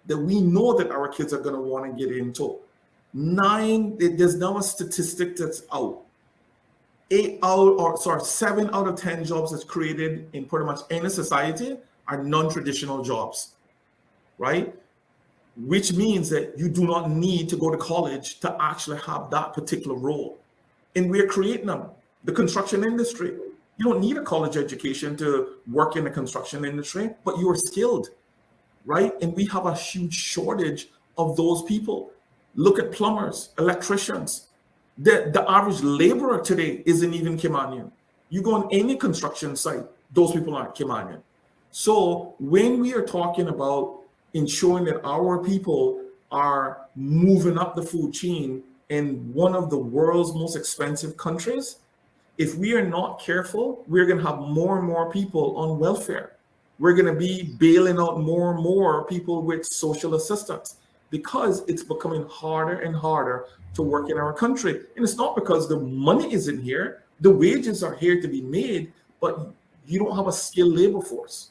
we know that our kids are going to want to get into? There's now a statistic that's out 7 out of 10 jobs that's created in pretty much any society are non-traditional jobs, right? Which means that you do not need to go to college to actually have that particular role. And we're creating them. The construction industry, you don't need a college education to work in the construction industry, but you are skilled, right? And we have a huge shortage of those people. Look at plumbers, electricians. The average laborer today isn't even Caymanian. You go on any construction site, those people aren't Caymanian. So when we are talking about ensuring that our people are moving up the food chain in one of the world's most expensive countries, if we are not careful, we're going to have more and more people on welfare. We're going to be bailing out more and more people with social assistance because it's becoming harder and harder to work in our country. And it's not because the money isn't here. The wages are here to be made, but you don't have a skilled labor force.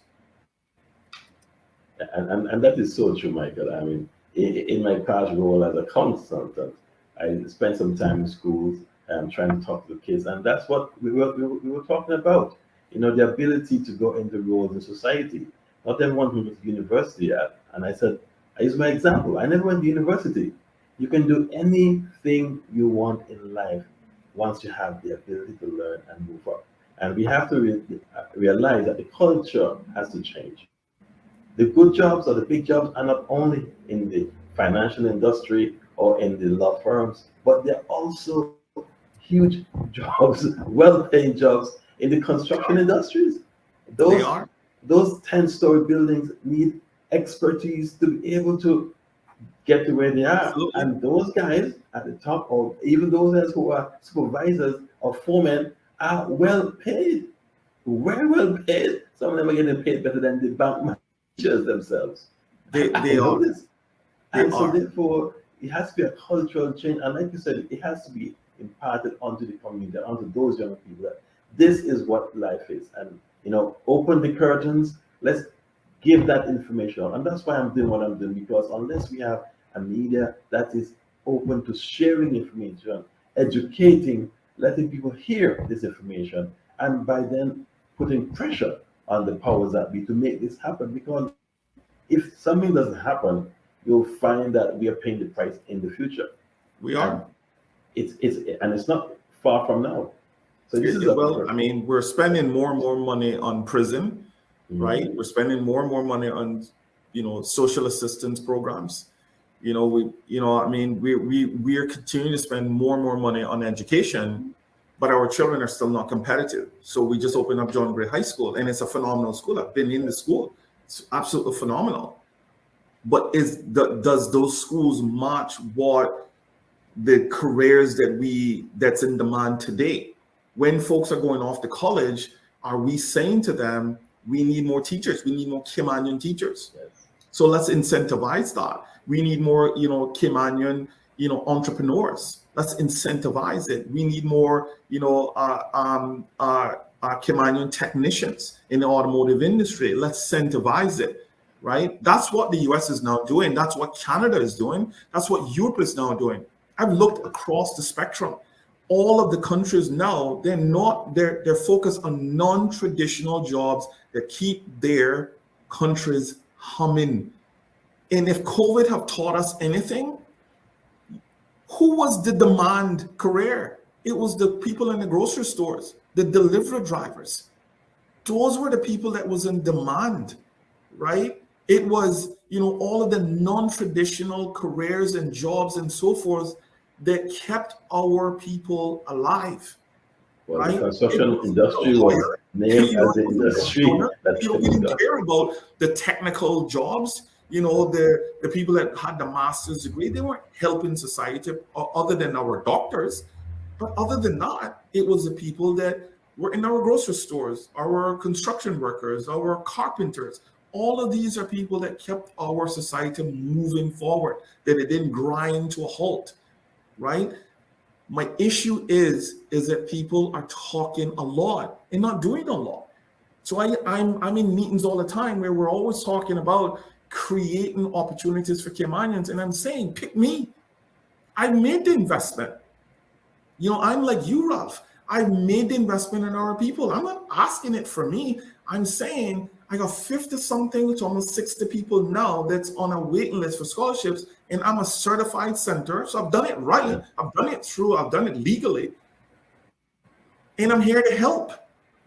And that is so true, Michael. I mean, in my past role as a consultant, I spent some time in schools trying to talk to the kids, and that's what we were talking about. You know, the ability to go into roles in society. Not everyone who went to university yet. And I said, I use my example. I never went to university. You can do anything you want in life once you have the ability to learn and move up. And we have to realize that the culture has to change. The good jobs or the big jobs are not only in the financial industry or in the law firms, but they're also huge jobs, well-paying jobs in the construction industries. Those 10-story buildings need expertise to be able to get to where they are. Absolutely. And those guys at the top, or even those guys who are supervisors or foremen, are well paid, very well paid. Some of them are getting paid better than the bank managers themselves. They know are. this. And so are. therefore, it has to be a cultural change. And like you said, it has to be imparted onto the community, onto those young people that this is what life is. And, you know, open the curtains, let's give that information out. And that's why I'm doing what I'm doing, because unless we have a media that is open to sharing information, educating, letting people hear this information, and by then putting pressure on the powers that be to make this happen. Because if something doesn't happen, you'll find that we are paying the price in the future. We are. It's not far from now. So this is I mean, we're spending more and more money on prison, right? We're spending more and more money on, social assistance programs. We are continuing to spend more and more money on education, but our children are still not competitive. So we just opened up John Gray High School, and it's a phenomenal school. I've been in the school; it's absolutely phenomenal. But does those schools match what the careers that's in demand today? When folks are going off to college, are we saying to them, we need more teachers, we need more Caymanian teachers? Yes. So let's incentivize that. We need more, Caymanian, entrepreneurs. Let's incentivize it. We need more, Caymanian technicians in the automotive industry. Let's incentivize it, right? That's what the US is now doing. That's what Canada is doing. That's what Europe is now doing. I've looked across the spectrum. All of the countries now, they're focused on non-traditional jobs that keep their countries humming. And if COVID have taught us anything, who was the demand career? It was the people in the grocery stores, the delivery drivers. Those were the people that was in demand, right? It was, all of the non-traditional careers and jobs and so forth that kept our people alive. Well, right? the construction industry was named as the industry that we didn't care about the technical jobs. The people that had the master's degree, they weren't helping society other than our doctors. But other than that, it was the people that were in our grocery stores, our construction workers, our carpenters. All of these are people that kept our society moving forward, that it didn't grind to a halt, right? My issue is that people are talking a lot and not doing a lot. So I'm in meetings all the time where we're always talking about creating opportunities for Caymanians, and I'm saying, pick me. I made the investment. I'm like you, Ralph. I made the investment in our people. I'm not asking it for me. I'm saying I got 50 something to almost 60 people now that's on a waiting list for scholarships, and I'm a certified center. So I've done it right. I've done it legally. And I'm here to help.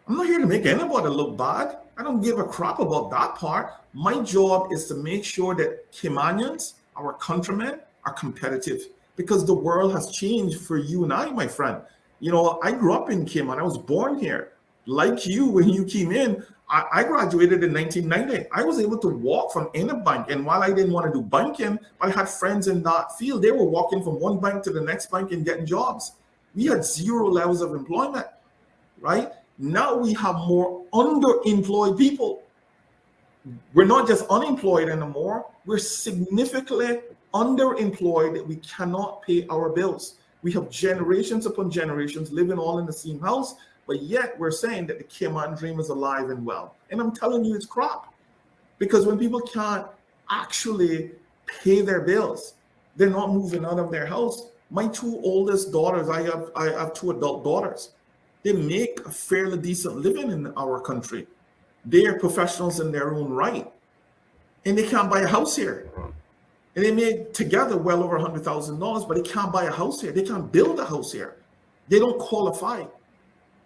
I'm not here to make anybody look bad. I don't give a crap about that part. My job is to make sure that Caymanians, our countrymen, are competitive, because the world has changed for you and I, my friend. You know, I grew up in Cayman. I was born here. Like you, when you came in, I graduated in 1990. I was able to walk from any bank. And while I didn't want to do banking, I had friends in that field. They were walking from one bank to the next bank and getting jobs. We had zero levels of employment, right? Now we have more underemployed people. We're not just unemployed anymore. We're significantly underemployed that we cannot pay our bills. We have generations upon generations living all in the same house, but yet we're saying that the Cayman dream is alive and well. And I'm telling you, it's crap. Because when people can't actually pay their bills, they're not moving out of their house. My two oldest daughters, I have two adult daughters. They make a fairly decent living in our country. They are professionals in their own right. And they can't buy a house here. And they made together well over $100,000, but they can't buy a house here. They can't build a house here. They don't qualify.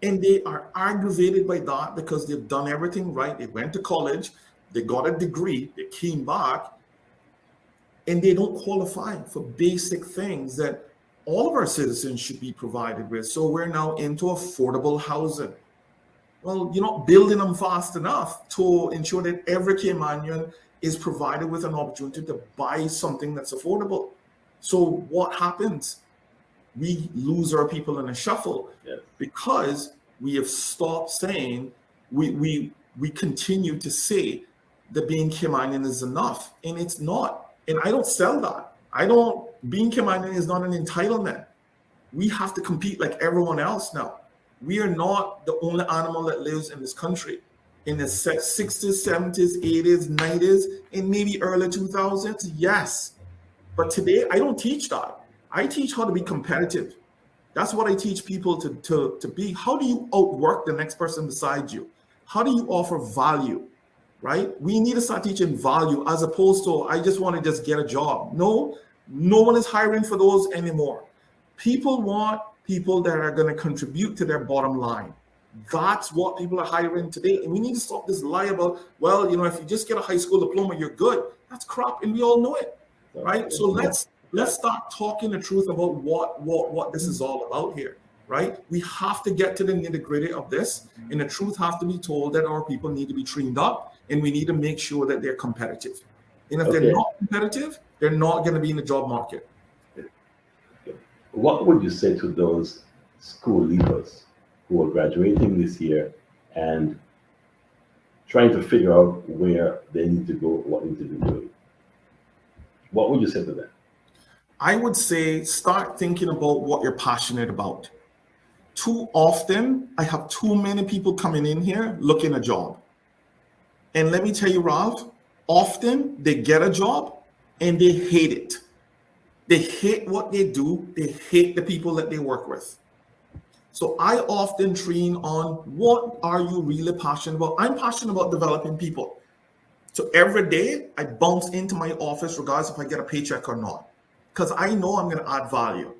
And they are aggravated by that because they've done everything right. They went to college, they got a degree, they came back, and they don't qualify for basic things that all of our citizens should be provided with. So we're now into affordable housing. Well, you're not building them fast enough to ensure that every Caymanian is provided with an opportunity to buy something that's affordable. So what happens? We lose our people in a shuffle because we have stopped saying, we continue to say that being Caymanian is enough, and it's not. And I don't sell that. Being Caymanian is not an entitlement. We have to compete like everyone else now. We are not the only animal that lives in this country. In the 60s, 70s, 80s, 90s, and maybe early 2000s, yes. But today, I don't teach that. I teach how to be competitive. That's what I teach people to be. How do you outwork the next person beside you? How do you offer value, right? We need to start teaching value as opposed to, I just want to just get a job. No one is hiring for those anymore. People want people that are going to contribute to their bottom line. That's what people are hiring today. And we need to stop this lie about, well, if you just get a high school diploma, you're good. That's crap, and we all know it, right? So let's start talking the truth about what this is all about here, right? We have to get to the nitty-gritty of this, and the truth has to be told that our people need to be trained up, and we need to make sure that they're competitive. And if they're not competitive, they're not going to be in the job market. What would you say to those school leavers who are graduating this year and trying to figure out where they need to go, what they need to be doing? What would you say to them? I would say start thinking about what you're passionate about. Too often, I have too many people coming in here looking a job. And let me tell you, Ralph, often they get a job and they hate it. They hate what they do. They hate the people that they work with. So I often train on what are you really passionate about? I'm passionate about developing people. So every day I bounce into my office regardless if I get a paycheck or not, because I know I'm going to add value.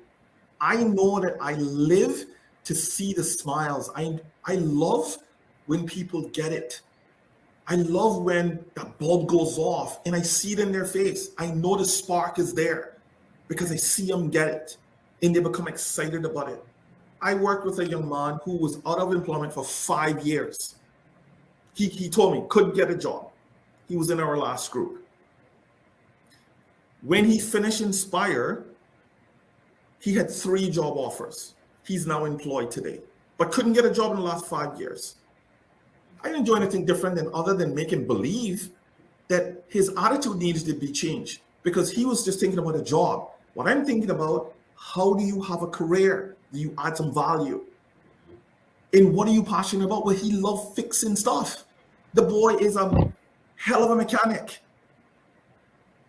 I know that I live to see the smiles. I love when people get it. I love when that bulb goes off and I see it in their face. I know the spark is there because I see them get it and they become excited about it. I worked with a young man who was out of employment for 5 years. He told me couldn't get a job. He was in our last group. When he finished Inspire, he had 3 job offers. He's now employed today, but couldn't get a job in the last 5 years. I didn't do anything different other than make him believe that his attitude needs to be changed because he was just thinking about a job. What I'm thinking about, how do you have a career? Do you add some value? And what are you passionate about? Well, he loved fixing stuff. The boy is a hell of a mechanic.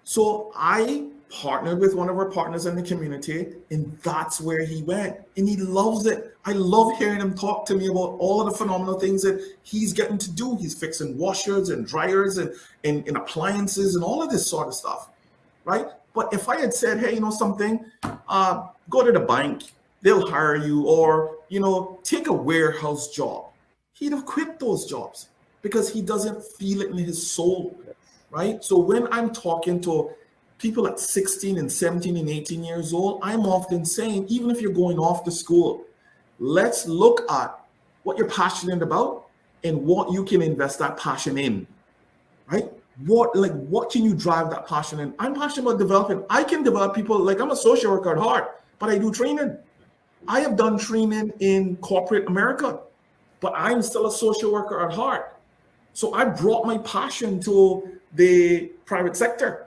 So I partnered with one of our partners in the community, and that's where he went. And he loves it. I love hearing him talk to me about all of the phenomenal things that he's getting to do. He's fixing washers and dryers and appliances and all of this sort of stuff, right? But if I had said, hey, you know something, go to the bank, they'll hire you, or, you know, take a warehouse job, he'd have quit those jobs because he doesn't feel it in his soul, right? So when I'm talking to people at 16 and 17 and 18 years old, I'm often saying, even if you're going off to school, let's look at what you're passionate about and what you can invest that passion in, right? What can you drive that passion in? I'm passionate about developing. I can develop people. Like, I'm a social worker at heart, but I do training. I have done training in corporate America, but I'm still a social worker at heart. So I brought my passion to the private sector.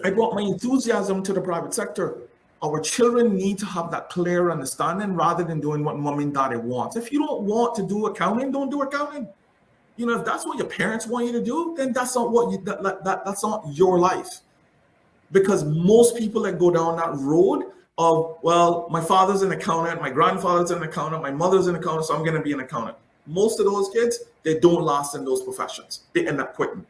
I brought my enthusiasm to the private sector. Our children need to have that clear understanding rather than doing what mom and daddy wants. If you don't want to do accounting, don't do accounting. You know, if that's what your parents want you to do, then that's not what you that's not your life. Because most people that go down that road of, well, my father's an accountant, my grandfather's an accountant, my mother's an accountant, so I'm going to be an accountant. Most of those kids, they don't last in those professions. They end up quitting.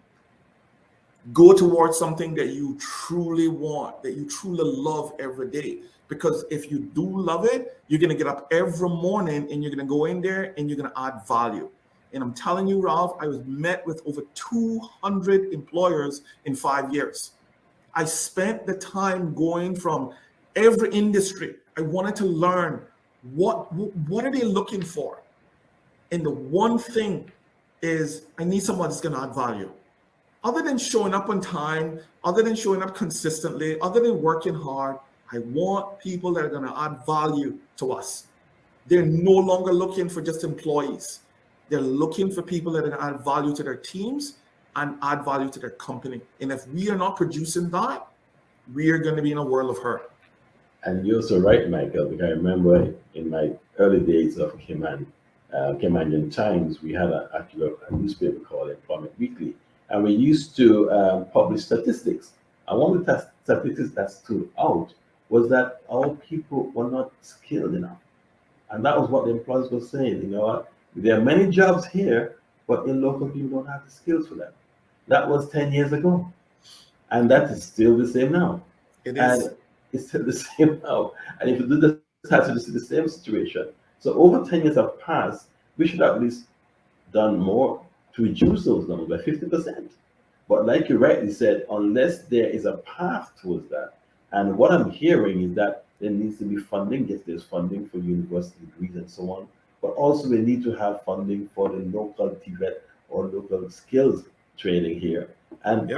Go towards something that you truly want, that you truly love every day. Because if you do love it, you're going to get up every morning and you're going to go in there and you're going to add value. And I'm telling you, Ralph, I was met with over 200 employers in 5 years. I spent the time going from every industry. I wanted to learn what are they looking for. And the one thing is, I need someone that's going to add value. Other than showing up on time, other than showing up consistently, other than working hard, I want people that are going to add value to us. They're no longer looking for just employees. They're looking for people that are going to add value to their teams and add value to their company. And if we are not producing that, we are going to be in a world of hurt. And you're so right, Michael, because I remember in my early days of Caymanian Times, we had actually a newspaper called Employment Weekly, and we used to publish statistics. And one of the statistics that stood out was that our people were not skilled enough. And that was what the employers were saying. You know what? There are many jobs here, but in local people don't have the skills for them. That was 10 years ago. And that is still the same now. It is. And it's still the same now. And if you do the statistics, it's the same situation. So over 10 years have passed, we should have at least done more to reduce those numbers by 50%. But like you rightly said, unless there is a path towards that, and what I'm hearing is that there needs to be funding. Yes, there's funding for university degrees and so on, but also we need to have funding for the local TVET or local skills training here, and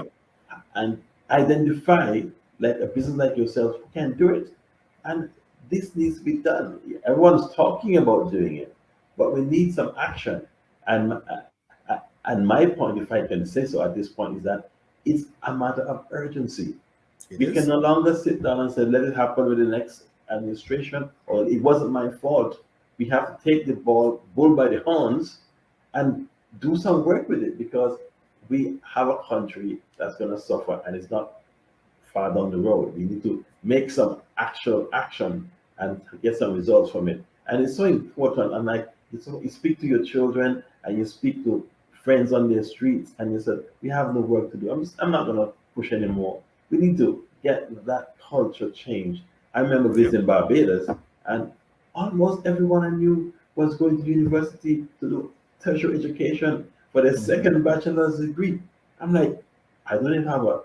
and identify like a business like yourself who can do it. And this needs to be done. Everyone's talking about doing it, but we need some action. And my point, if I can say so at this point, is that it's a matter of urgency. We can no longer sit down and say, let it happen with the next administration, or it wasn't my fault. We have to take the bull by the horns and do some work with it, because we have a country that's going to suffer, and it's not far down the road. We need to make some actual action and get some results from it. And it's so important. And like, you speak to your children and you speak to friends on their streets, and you said, we have no work to do. I'm not going to push anymore. We need to get that culture changed. I remember visiting Barbados, and almost everyone I knew was going to university to do tertiary education for their second bachelor's degree. I'm like, I don't even have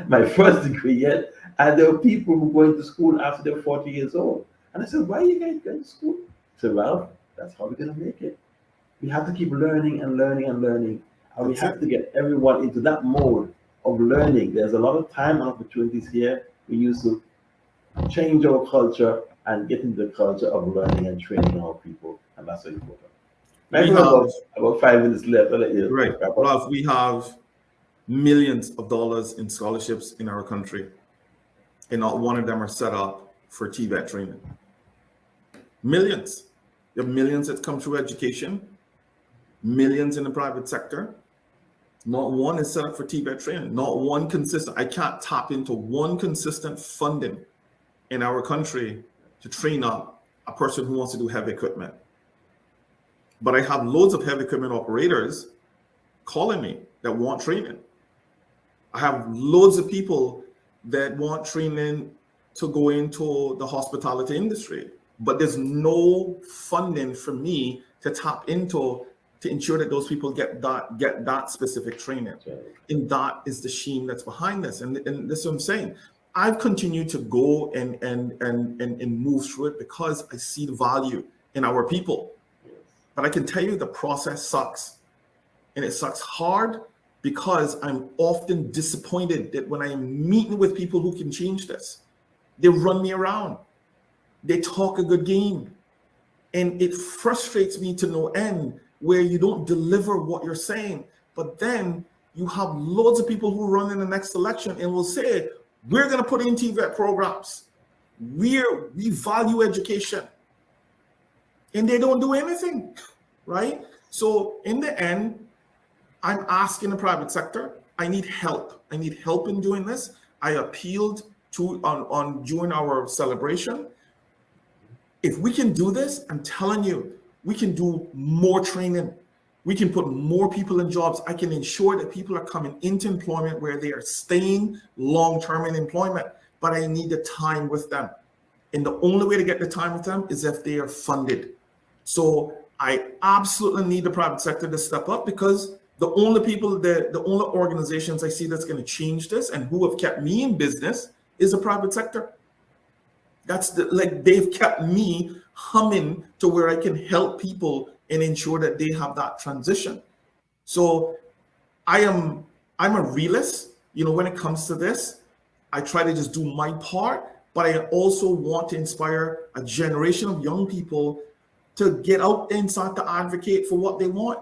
my first degree yet. And there were people who were going to school after they're 40 years old. And I said, why are you guys going to school? I said, well, that's how we're going to make it. We have to keep learning and learning and learning. And we have to get everyone into that mode of learning. There's a lot of time and opportunities here. We used to change our culture and get into the culture of learning and training our people. And that's so important. We have about 5 minutes left. I'll let you right. Ralph, we have millions of dollars in scholarships in our country, and not one of them are set up for TVET training. Millions. There are millions that come through education, millions in the private sector, Not one is set up for TVET training. Not one consistent. I can't tap into one consistent funding in our country to train up a person who wants to do heavy equipment. But I have loads of heavy equipment operators calling me that want training. I have loads of people that want training to go into the hospitality industry, but there's no funding for me to tap into to ensure that those people get that specific training. And that is the shame that's behind this. And this is what I'm saying. I've continued to go and move through it because I see the value in our people. But I can tell you the process sucks. And it sucks hard because I'm often disappointed that when I am meeting with people who can change this, they run me around. They talk a good game. And it frustrates me to no end where you don't deliver what you're saying. But then you have loads of people who run in the next election and will say, we're going to put in TVET programs. We value education. And they don't do anything, right? So in the end, I'm asking the private sector, I need help. I need help in doing this. I appealed to on during our celebration. If we can do this, I'm telling you, we can do more training. We can put more people in jobs. I can ensure that people are coming into employment where they are staying long-term in employment, but I need the time with them. And the only way to get the time with them is if they are funded. So I absolutely need the private sector to step up because the only people the only organizations I see that's going to change this and who have kept me in business is the private sector. That's they've kept me humming to where I can help people and ensure that they have that transition. So I'm a realist, when it comes to this. I try to just do my part, but I also want to inspire a generation of young people to get out and start to advocate for what they want.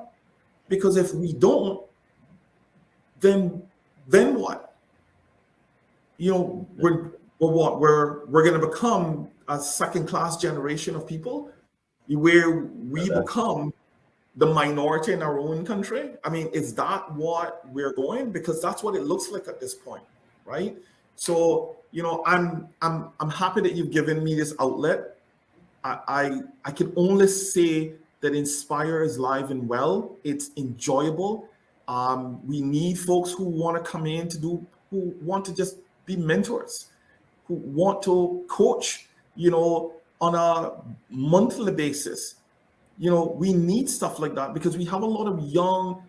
Because if we don't, then what? We're going to become a second-class generation of people where we become the minority in our own country. I mean, is that what we're going? Because that's what it looks like at this point, right? So, I'm happy that you've given me this outlet. I can only say that Inspire is live and well. It's enjoyable. We need folks who want to come in who want to just be mentors, who want to coach, on a monthly basis. We need stuff like that because we have a lot of young,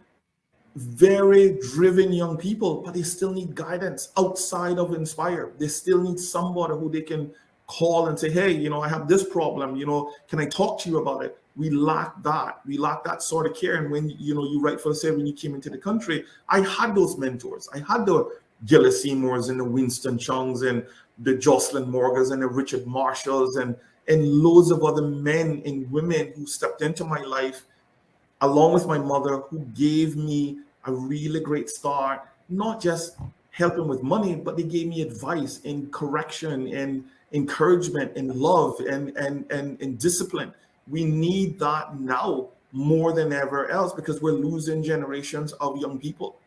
very driven young people, but they still need guidance outside of Inspire. They still need somebody who they can call and say, hey, I have this problem, can I talk to you about it? We lack that. We lack that sort of care. And when, you rightfully said, when you came into the country, I had those mentors. I had the Gillis Seymours and the Winston Chungs and the Jocelyn Morgans and the Richard Marshalls and loads of other men and women who stepped into my life, along with my mother, who gave me a really great start, not just helping with money, but they gave me advice and correction and encouragement and love and discipline. We need that now more than ever else because we're losing generations of young people.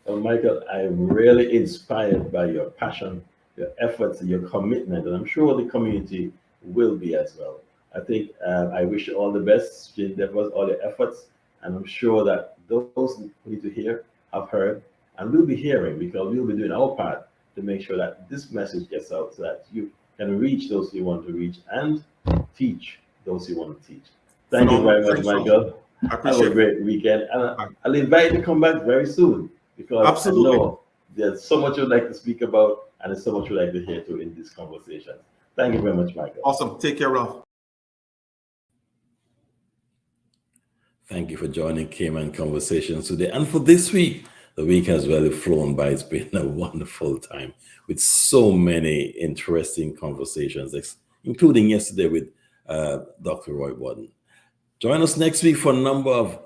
Michael, I'm really inspired by your passion, your efforts, your commitment, and I'm sure the community will be as well. I think I wish you all the best, all your efforts, and I'm sure that those who need to hear have heard and will be hearing because we'll be doing our part to make sure that this message gets out so that you can reach those you want to reach and teach those you want to teach. Thank you very much, Michael. I appreciate Have a great weekend. And I'll invite you to come back very soon because absolutely. I know there's so much you'd like to speak about and there's so much you'd like to hear too in this conversation. Thank you very much, Michael. Awesome. Take care, Ralph. Thank you for joining Cayman Conversations today. And for this week, the week has really flown by. It's been a wonderful time with so many interesting conversations, including yesterday with Dr. Roy Warden. Join us next week for a number of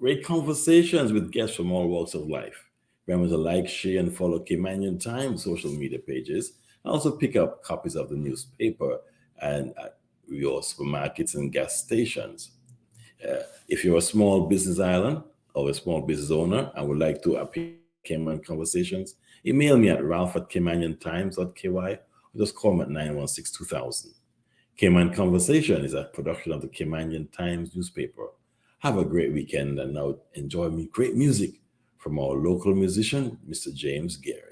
great conversations with guests from all walks of life. Remember to like, share, and follow Caymanian Times social media pages. And also pick up copies of the newspaper and your supermarkets and gas stations. If you're a small business island or a small business owner and would like to appear in Cayman Conversations, email me at ralph@caymantimes.ky or just call me at 916-2000. Cayman Conversation is a production of the Cayman Times newspaper. Have a great weekend and now enjoy great music from our local musician, Mr. James Gary.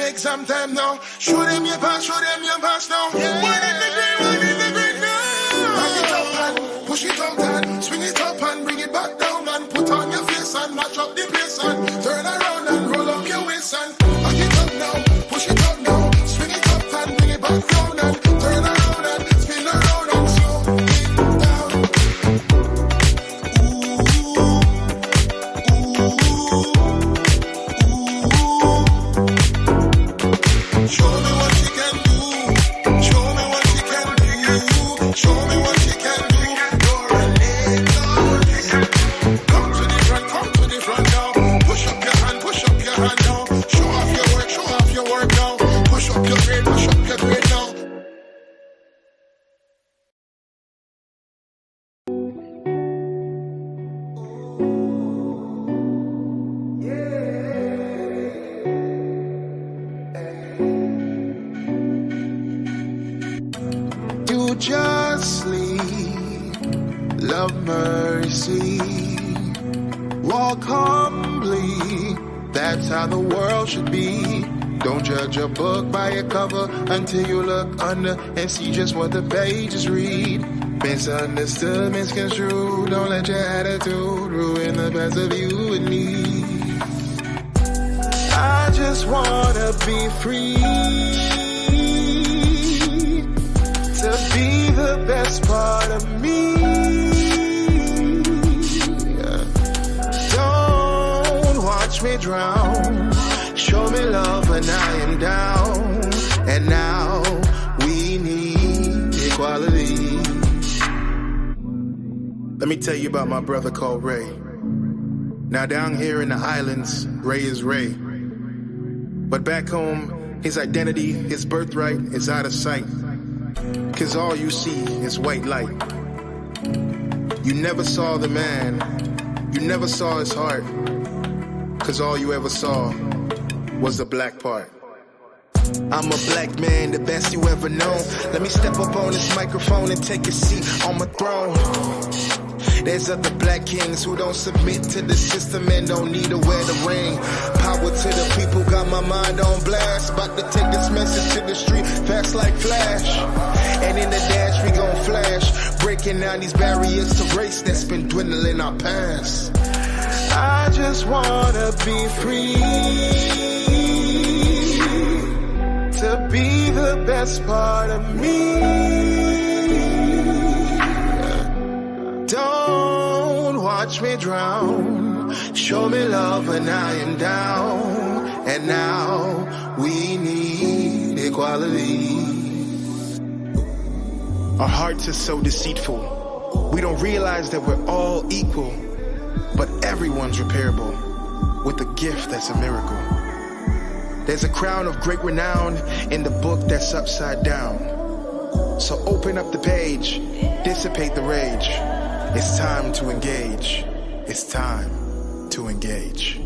Exam time now. Show them your pass now. Yeah. Why did the great now? Back it up and push it out and swing it up and bring it back down and put on your face and match up the place and turn around and roll up your waist and back it up now, push it up now, swing it up and bring it back down and turn around and spin around and slow it down. Show me what you can do. Show me what you can do. Show me what you can do. You're a nigga. Come to the front now. Push up your hand now. Show off your work now. Push up your grade now. You justly love mercy, walk humbly, that's how the world should be. Don't judge a book by a cover until you look under and see just what the pages read. Misunderstood, misconstrued, don't let your attitude ruin the best of you and me. I just wanna be free to be the best part of me. Don't watch me drown. Show me love when I am down. And now we need equality. Let me tell you about my brother called Ray. Now down here in the islands, Ray is Ray. But back home, his identity, his birthright is out of sight. 'Cause all you see is white light. You never saw the man, you never saw his heart. 'Cause all you ever saw was the black part. I'm a black man, the best you ever known. Let me step up on this microphone and take a seat on my throne. There's other black kings who don't submit to the system and don't need to wear the ring. Power to the people, got my mind on blast. About to take this message to the street, fast like flash. And in the dash we gon' flash, breaking down these barriers to race that's been dwindling our past. I just wanna be free to be the best part of me. watch me drown. Show me love when I am down. And now we need equality. Our hearts are so deceitful. We don't realize that we're all equal. But everyone's repairable with a gift that's a miracle. There's a crown of great renown in the book that's upside down. So open up the page, dissipate the rage. It's time to engage. It's time to engage.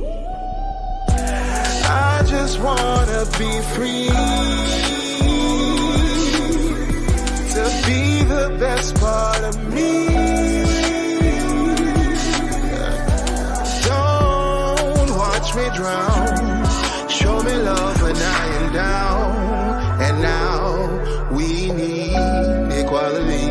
I just wanna be free, to be the best part of me. Don't watch me drown. Show me love when I am down. And now we need equality.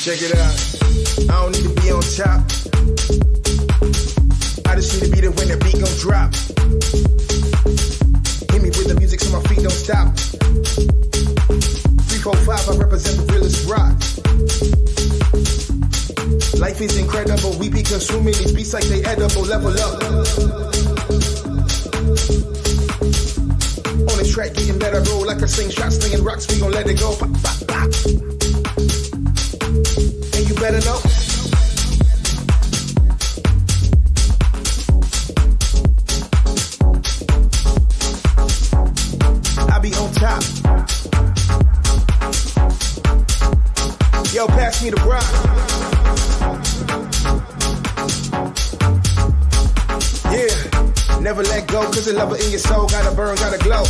Check it out. I don't need to be on top. I just need to be there when the beat gon' drop. Hit me with the music so my feet don't stop. 345, I represent the realest rock. Life is incredible. We be consuming these beats like they edible. Level up. On the track, getting better. Roll like a sling shot, slinging rocks. We gon' let it go. Pop, pop, pop. You better know. I be on top. Yo, pass me the rock. Yeah, never let go, cause the love in your soul gotta burn, gotta glow.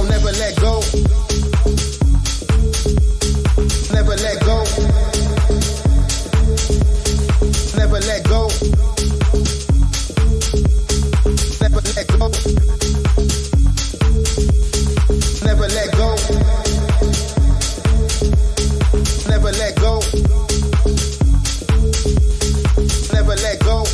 Never let go. Never let go. Never let go. Never let go. Never let go. Never let go. Never let go. Never let go.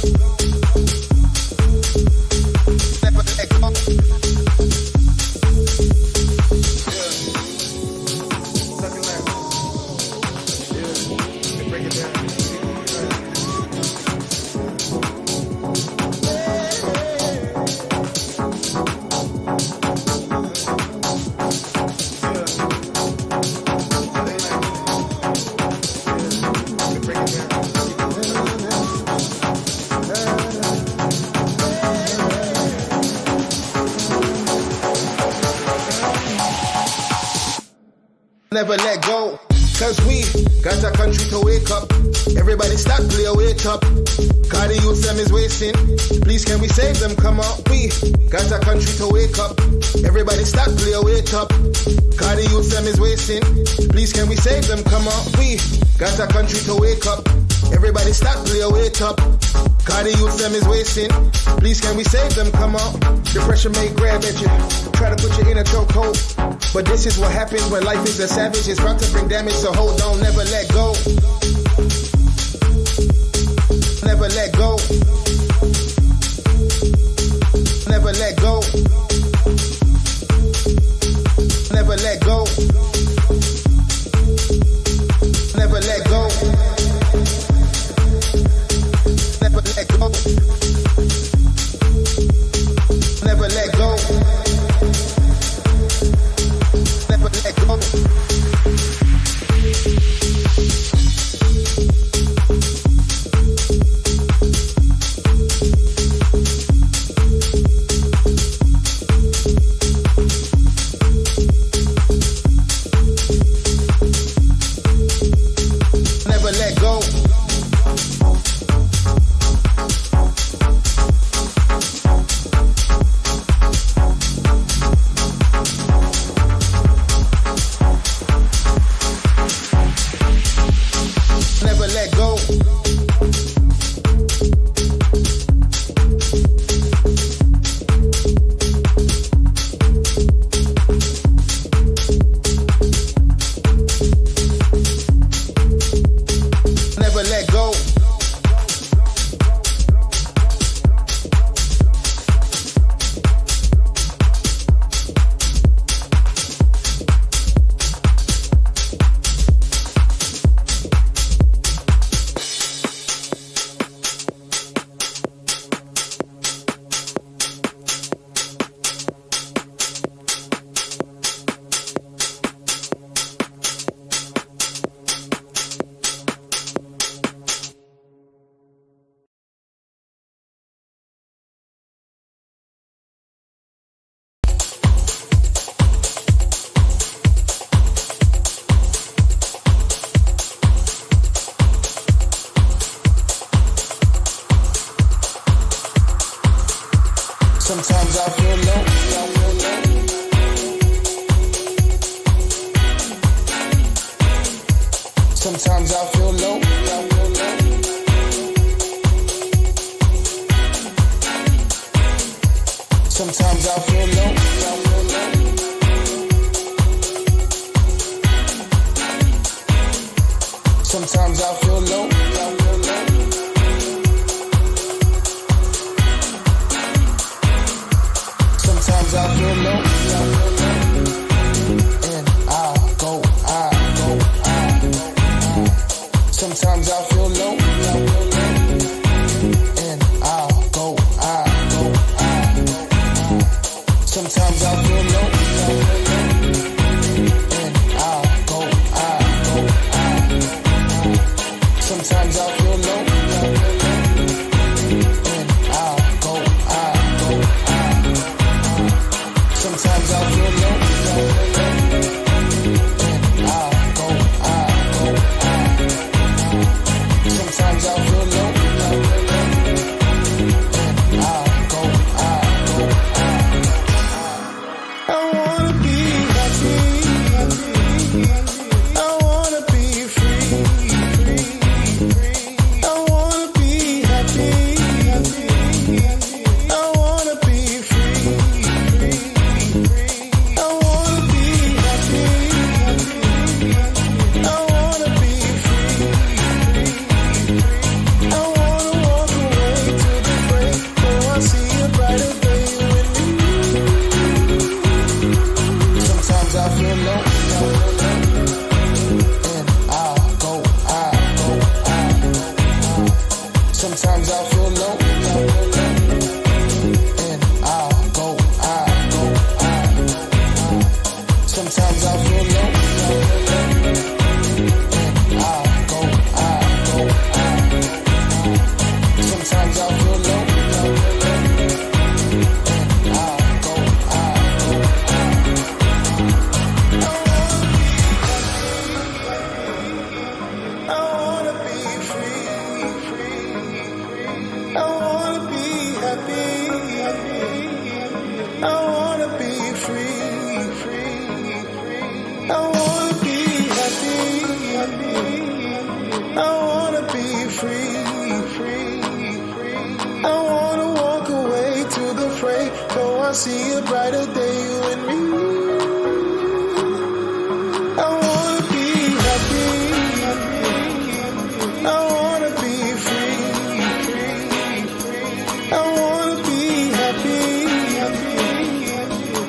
Never let go, cause we got a country to wake up. Everybody stop, play, wait up. Cause the youth them is wasting. Please can we save them, come on. We got a country to wake up. Everybody stop, play, wait up. Cause the youth them is wasting. Please can we save them, come on. We got a country to wake up. Everybody stop, play, wait up. Cause the youth them is wasting. Please can we save them, come on. Depression may grab at you, try to put you in a chokehold. But this is what happens when life is a savage. It's about to bring damage, so hold on, never let go. Never let go. Never let go. Never let go. Never let go. Sometimes I feel low. Sometimes I feel low. Sometimes I feel low. Sometimes I feel low. Sometimes I feel low. And I go. Sometimes I feel low. And I go. Sometimes I feel low. And I go. Sometimes I feel low. And I go. Sometimes I feel low. And I go. Sometimes I feel low. And I go. I wanna be happy. I wanna be free. I wanna be happy. I wanna be free. I wanna be happy. I wanna be free. I wanna walk away to the break, so I see a brighter day with me. Sometimes I feel low. And I go. Sometimes I feel low. And I go. Sometimes I feel low. And I go. Sometimes I feel low. And I go. I wanna be free. I wanna be happy. I wanna be free. I wanna be happy. I wanna be free. I wanna walk away to the fray, so I see a brighter day with me. I wanna be happy. I wanna be free. I wanna be happy.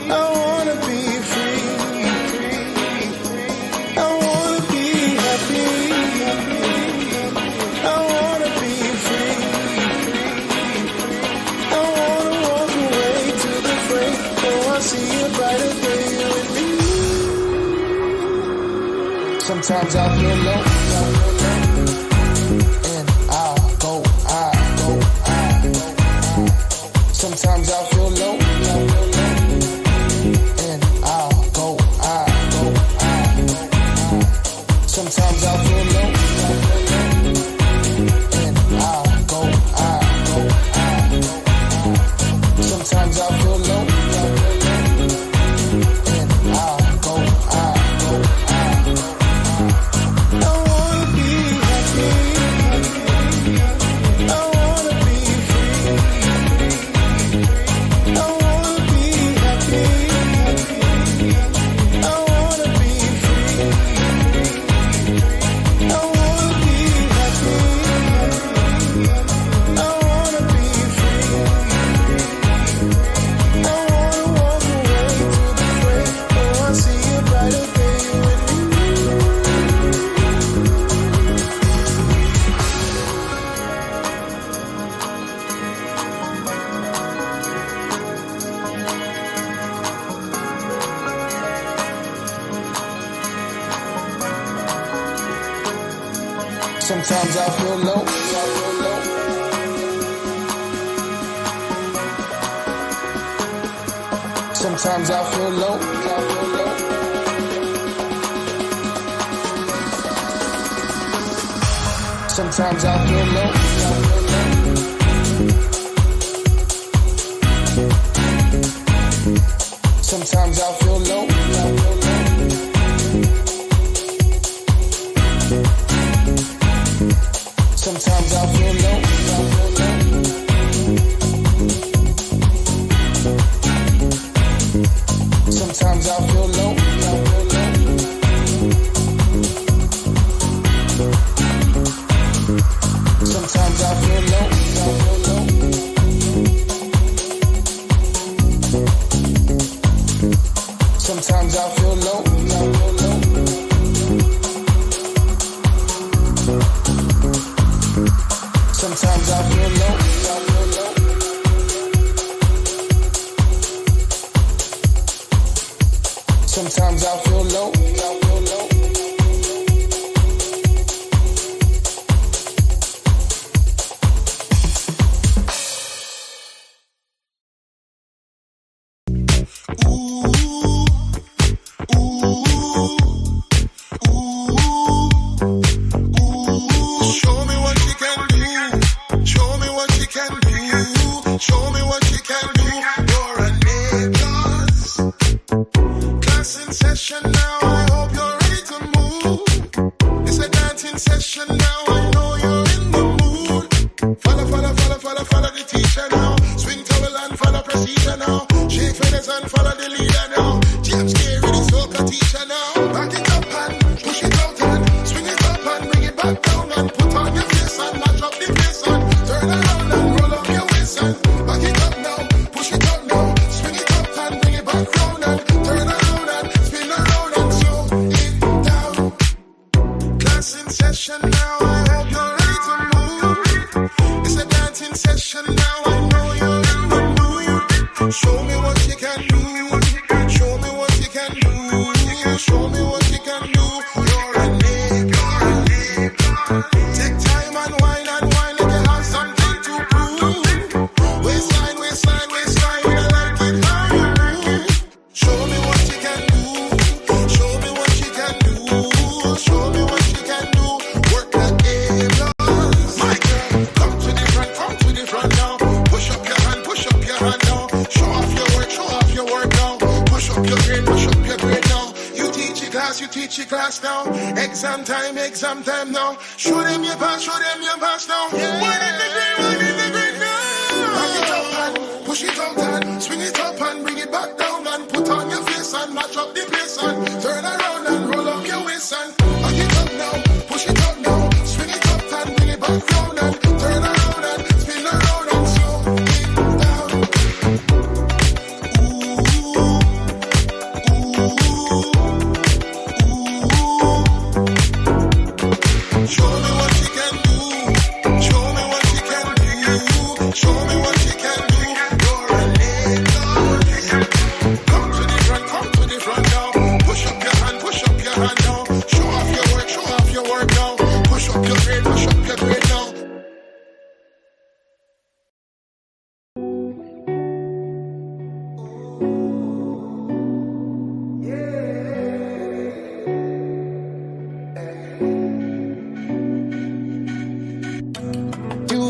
I wanna be free. I wanna be happy. I wanna be free. I wanna walk away to the fray, so I see a brighter day with me. Sometimes I feel low. And I go. Sometimes I feel low. And I go. Sometimes I feel low. And I go. Sometimes I feel low. And I go. I wanna be happy. I wanna be free. I wanna be happy. I wanna be free. I wanna be happy. I wanna be free. I wanna walk away to the fray, so I see a brighter day with me. Sometimes I feel low. Sometimes I feel low. Sometimes I feel low. Sometimes I feel low. Sometimes I feel low. Sometimes I feel low. Sometimes I feel low. Sometimes I feel low. Sometimes I feel low. Sometimes I feel low. Exam time now. Show them your pass now. One in the green now. Back it up and push it out and swing it up and bring it back down and put on your face and match up the place and turn around and roll up your waist and back it up now. Push it up now. Swing it up and bring it back down and turn around and spin around and slow it down. Show me what you can do. Show me what you can do. Show me what you can do. You're a nigga. Come to the front now. Push up your hand now. Show off your work now. Push up your grade now.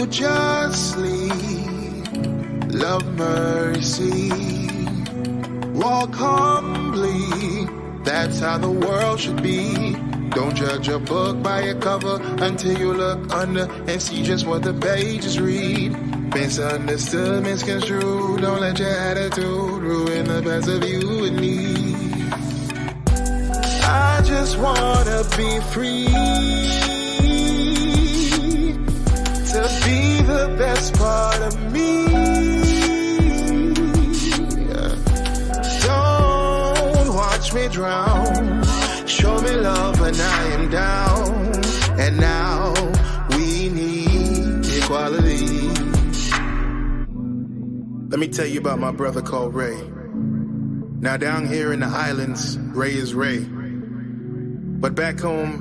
Justly love mercy, walk humbly, that's how the world should be. Don't judge a book by a cover until you look under and see just what the pages read. Misunderstood, misconstrued, don't let your attitude ruin the best of you and me. I just wanna be free to be the best part of me. Don't watch me drown. Show me love when I am down. And now we need equality. Let me tell you about my brother called Ray. Now down here in the islands, Ray is Ray. But back home,